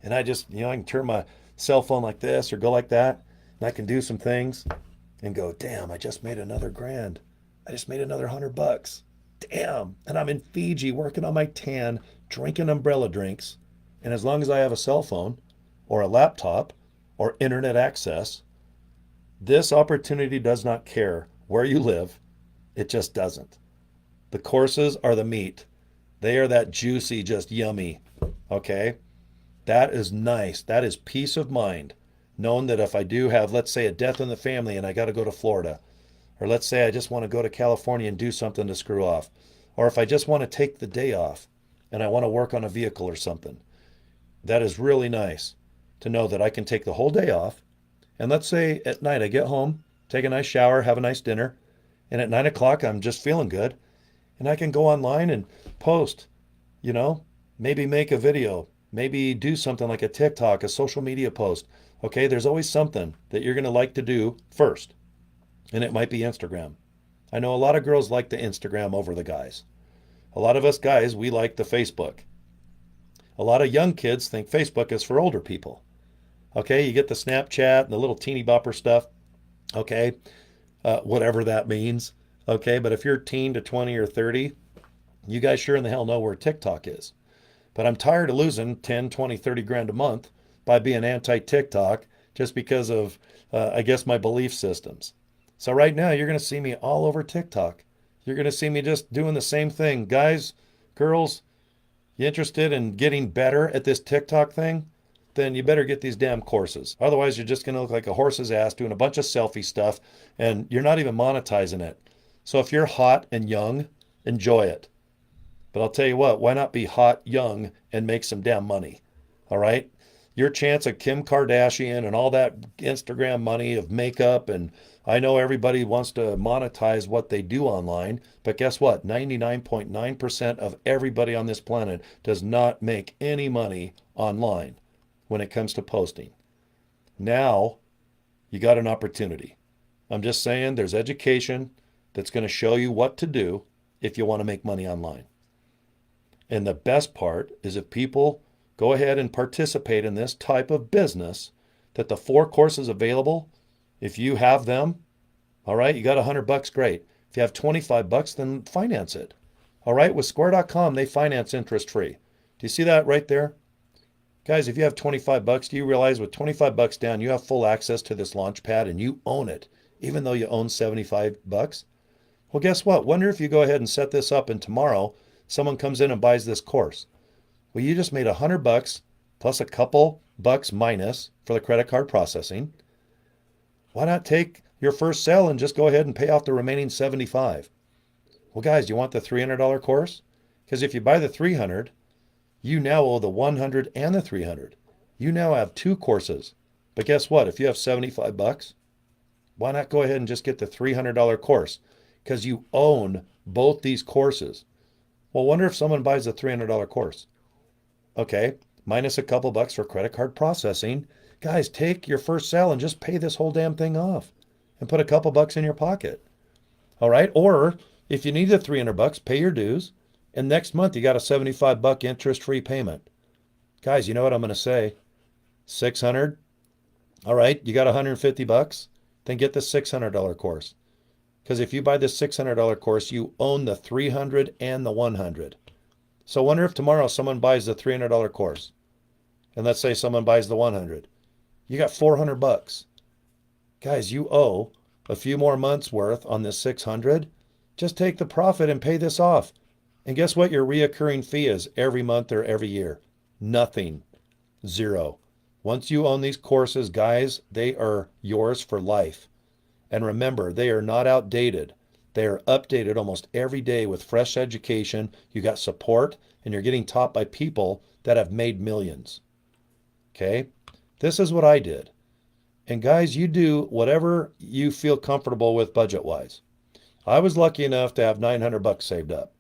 And I just, I can turn my cell phone like this or go like that, and I can do some things and go, damn, I just made another grand. I just made another $100. Damn. And I'm in Fiji working on my tan, drinking umbrella drinks. And as long as I have a cell phone or a laptop or internet access, this opportunity does not care where you live. It just doesn't. The courses are the meat. They are that juicy, just yummy. Okay? That is nice. That is peace of mind. Knowing that if I do have, let's say, a death in the family and I got to go to Florida, or let's say I just want to go to California and do something to screw off, or if I just want to take the day off and I want to work on a vehicle or something, that is really nice to know that I can take the whole day off. And let's say at night I get home, take a nice shower, have a nice dinner, and at 9 o'clock I'm just feeling good. And I can go online and post, maybe make a video, maybe do something like a TikTok, a social media post. Okay, there's always something that you're going to like to do first. And it might be Instagram. I know a lot of girls like the Instagram over the guys. A lot of us guys, we like the Facebook. A lot of young kids think Facebook is for older people. Okay, you get the Snapchat and the little teeny bopper stuff. Okay, whatever that means. Okay, but if you're teen to 20 or 30, you guys sure in the hell know where TikTok is. But I'm tired of losing 10, 20, 30 grand a month by being anti-TikTok just because of, I guess, my belief systems. So right now, you're going to see me all over TikTok. You're going to see me just doing the same thing. Guys, girls, you interested in getting better at this TikTok thing? Then you better get these damn courses. Otherwise, you're just going to look like a horse's ass doing a bunch of selfie stuff, and you're not even monetizing it. So if you're hot and young, enjoy it. But I'll tell you what, why not be hot, young, and make some damn money? All right? Your chance of Kim Kardashian and all that Instagram money of makeup, and I know everybody wants to monetize what they do online, but guess what? 99.9% of everybody on this planet does not make any money online when it comes to posting. Now, you got an opportunity. I'm just saying there's education that's going to show you what to do if you want to make money online. And the best part is if people go ahead and participate in this type of business, that the 4 courses available, if you have them, all right, you got $100, great. If you have $25, then finance it. All right, with Square.com, they finance interest free. Do you see that right there? Guys, if you have $25, do you realize with $25 down, you have full access to this launch pad and you own it, even though you own $75? Well, guess what? Wonder if you go ahead and set this up and tomorrow someone comes in and buys this course. Well, you just made $100 plus a couple bucks minus for the credit card processing. Why not take your first sale and just go ahead and pay off the remaining $75? Well, guys, do you want the $300 course? Because if you buy the $300, you now owe the $100 and the $300. You now have 2 courses. But guess what? If you have $75, why not go ahead and just get the $300 course? Because you own both these courses. Well, wonder if someone buys the $300 course. Okay, minus a couple bucks for credit card processing. Guys, take your first sale and just pay this whole damn thing off and put a couple bucks in your pocket. All right, or if you need the $300, pay your dues. And next month, you got a $75 interest-free payment. Guys, you know what I'm going to say? $600. All right, you got $150. Then get the $600 course. Because if you buy the $600 course, you own the $300 and the $100. So wonder if tomorrow someone buys the $300 course. And let's say someone buys the $100. You got $400. Guys, you owe a few more months worth on this $600. Just take the profit and pay this off. And guess what your reoccurring fee is every month or every year? Nothing. 0. Once you own these courses, guys, they are yours for life. And remember, they are not outdated. They are updated almost every day with fresh education. You got support, and you're getting taught by people that have made millions. Okay? This is what I did. And guys, you do whatever you feel comfortable with budget-wise. I was lucky enough to have $900 saved up.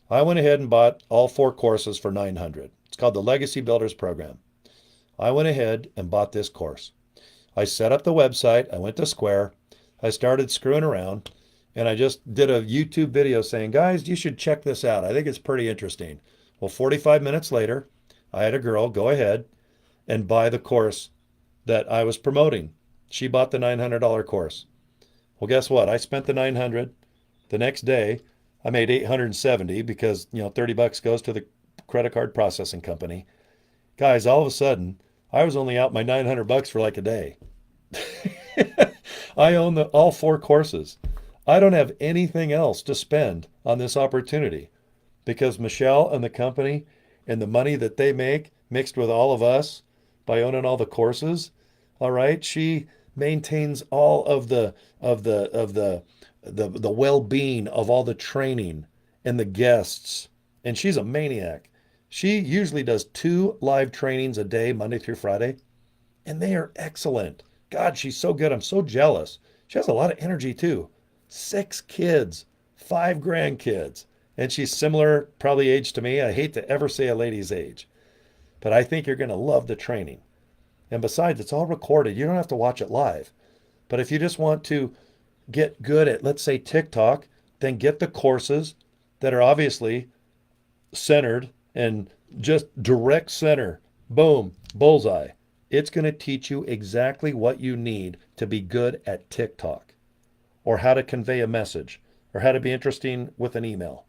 I went ahead and bought all 4 courses for $900. It's called the Legacy Builders Program. I went ahead and bought this course. I set up the website. I went to Square. I started screwing around, and I just did a YouTube video saying, guys, you should check this out. I think it's pretty interesting. Well, 45 minutes later, I had a girl go ahead and buy the course that I was promoting. She bought the $900 course. Well, guess what? I spent the $900. The next day, I made $870 because, $30 goes to the credit card processing company. Guys, all of a sudden, I was only out my $900 for like a day. I own all 4 courses. I don't have anything else to spend on this opportunity because Michelle and the company and the money that they make mixed with all of us by owning all the courses, all right, she maintains all of the well-being of all the training and the guests. And she's a maniac. She usually does 2 live trainings a day, Monday through Friday, and they are excellent. God, she's so good. I'm so jealous. She has a lot of energy too. 6 kids, 5 grandkids, and she's similar probably age to me. I hate to ever say a lady's age, but I think you're going to love the training. And besides, it's all recorded. You don't have to watch it live. But if you just want to get good at, let's say, TikTok, then get the courses that are obviously centered and just direct center. Boom, bullseye. It's going to teach you exactly what you need to be good at TikTok, or how to convey a message, or how to be interesting with an email,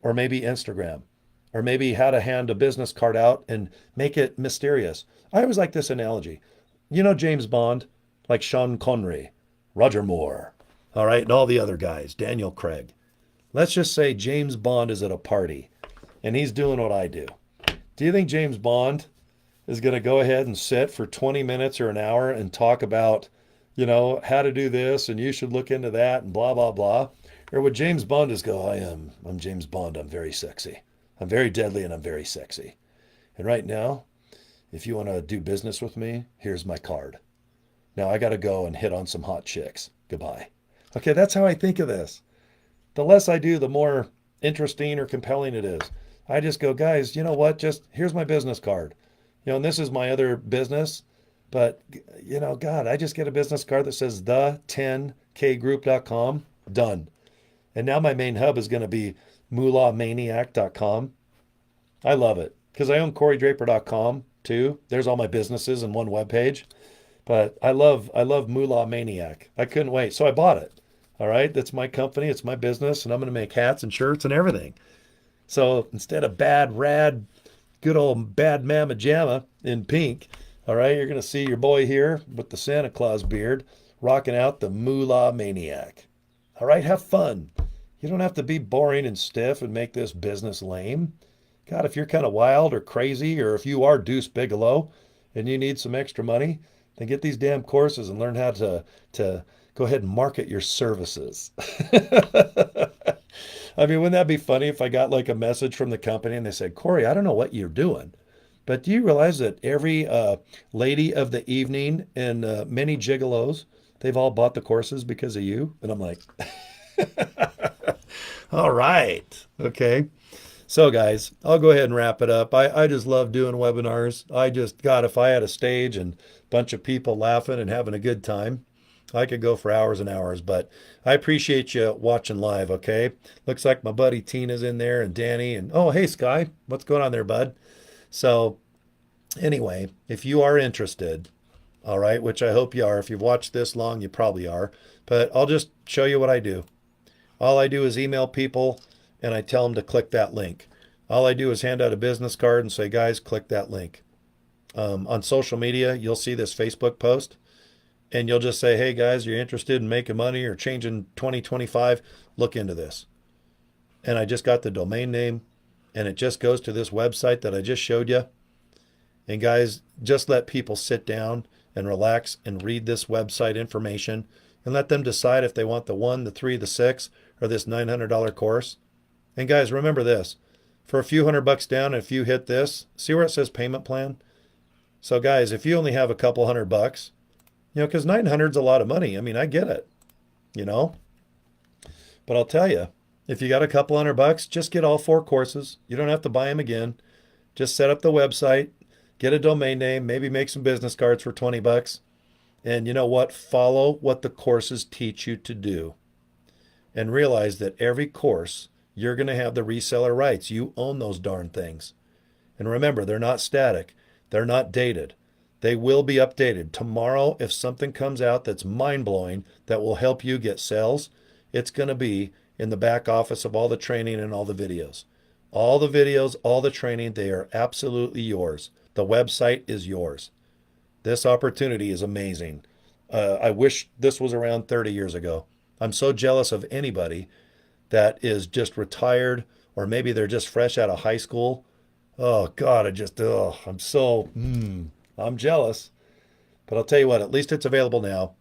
or maybe Instagram, or maybe how to hand a business card out and make it mysterious. I always like this analogy. You know James Bond, like Sean Connery, Roger Moore, all right, and all the other guys, Daniel Craig. Let's just say James Bond is at a party, and he's doing what I do. Do you think James Bond is going to go ahead and sit for 20 minutes or an hour and talk about, how to do this, and you should look into that, and blah, blah, blah? Or would James Bond just go, I'm James Bond, I'm very sexy. I'm very deadly, and I'm very sexy. And right now, if you want to do business with me, here's my card. Now I got to go and hit on some hot chicks. Goodbye. Okay, that's how I think of this. The less I do, the more interesting or compelling it is. I just go, guys, you know what? Just here's my business card. And this is my other business. But, God, I just get a business card that says the10kgroup.com. Done. And now my main hub is going to be moolahmaniac.com. I love it because I own CoryDraper.com too. There's all my businesses in one web page. But I love Moolah Maniac. I couldn't wait, so I bought it. All right, that's my company, it's my business, and I'm going to make hats and shirts and everything. So instead of bad rad, good old bad mama jamma in pink, all right, you're going to see your boy here with the Santa Claus beard rocking out the Moolah Maniac. All right, have fun. You don't have to be boring and stiff and make this business lame. God, if you're kind of wild or crazy, or if you are Deuce Bigelow and you need some extra money, then get these damn courses and learn how to go ahead and market your services. I mean, wouldn't that be funny if I got like a message from the company and they said, Cory, I don't know what you're doing, but do you realize that every lady of the evening and many gigolos, they've all bought the courses because of you? And I'm like, all right, okay. So, guys, I'll go ahead and wrap it up. I just love doing webinars. God, if I had a stage and a bunch of people laughing and having a good time, I could go for hours and hours. But I appreciate you watching live, okay? Looks like my buddy Tina's in there and Danny. And oh, hey, Sky, what's going on there, bud? So, anyway, if you are interested, all right, which I hope you are. If you've watched this long, you probably are. But I'll just show you what I do. All I do is email people and I tell them to click that link. All I do is hand out a business card and say, guys, click that link. On social media, you'll see this Facebook post and you'll just say, hey, guys, you're interested in making money or changing 2025, look into this. And I just got the domain name and it just goes to this website that I just showed you. And guys, just let people sit down and relax and read this website information and let them decide if they want the 1, the 3, the 6, or this $900 course. And guys, remember this, for a few $100 down, if you hit this, see where it says payment plan? So guys, if you only have a couple $100, because 900 is a lot of money. I mean, I get it, you know, but I'll tell you, if you got a couple $100, just get all 4 courses. You don't have to buy them again. Just set up the website, get a domain name, maybe make some business cards for $20. And you know what? Follow what the courses teach you to do. And realize that every course, you're going to have the reseller rights. You own those darn things. And remember, they're not static. They're not dated. They will be updated. Tomorrow, if something comes out that's mind-blowing that will help you get sales, it's going to be in the back office of all the training and all the videos. All the videos, all the training, they are absolutely yours. The website is yours. This opportunity is amazing. I wish this was around 30 years ago. I'm so jealous of anybody that is just retired or maybe they're just fresh out of high school. Oh God, I'm jealous. But I'll tell you what, at least it's available now,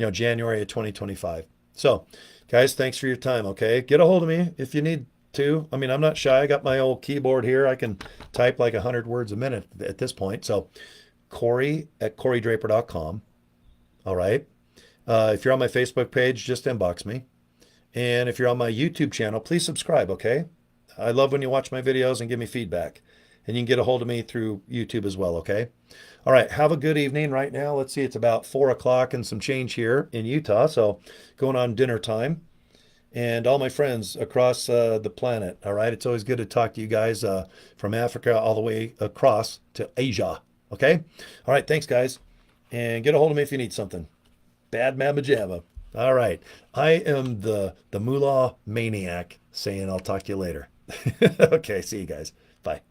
January of 2025. So guys, thanks for your time. Okay. Get a hold of me if you need to. I mean, I'm not shy. I got my old keyboard here. I can type like 100 words a minute at this point. So Cory at CoryDraper.com. All right. If you're on my Facebook page, just inbox me. And if you're on my YouTube channel, please subscribe, okay? I love when you watch my videos and give me feedback. And you can get a hold of me through YouTube as well, okay? All right, have a good evening right now. Let's see, it's about 4 o'clock and some change here in Utah, so going on dinner time. And all my friends across the planet, all right? It's always good to talk to you guys from Africa all the way across to Asia, okay? All right, thanks, guys. And get a hold of me if you need something. Bad Mama Jamma. All right. I am the Moolah Maniac saying I'll talk to you later. Okay, see you guys. Bye.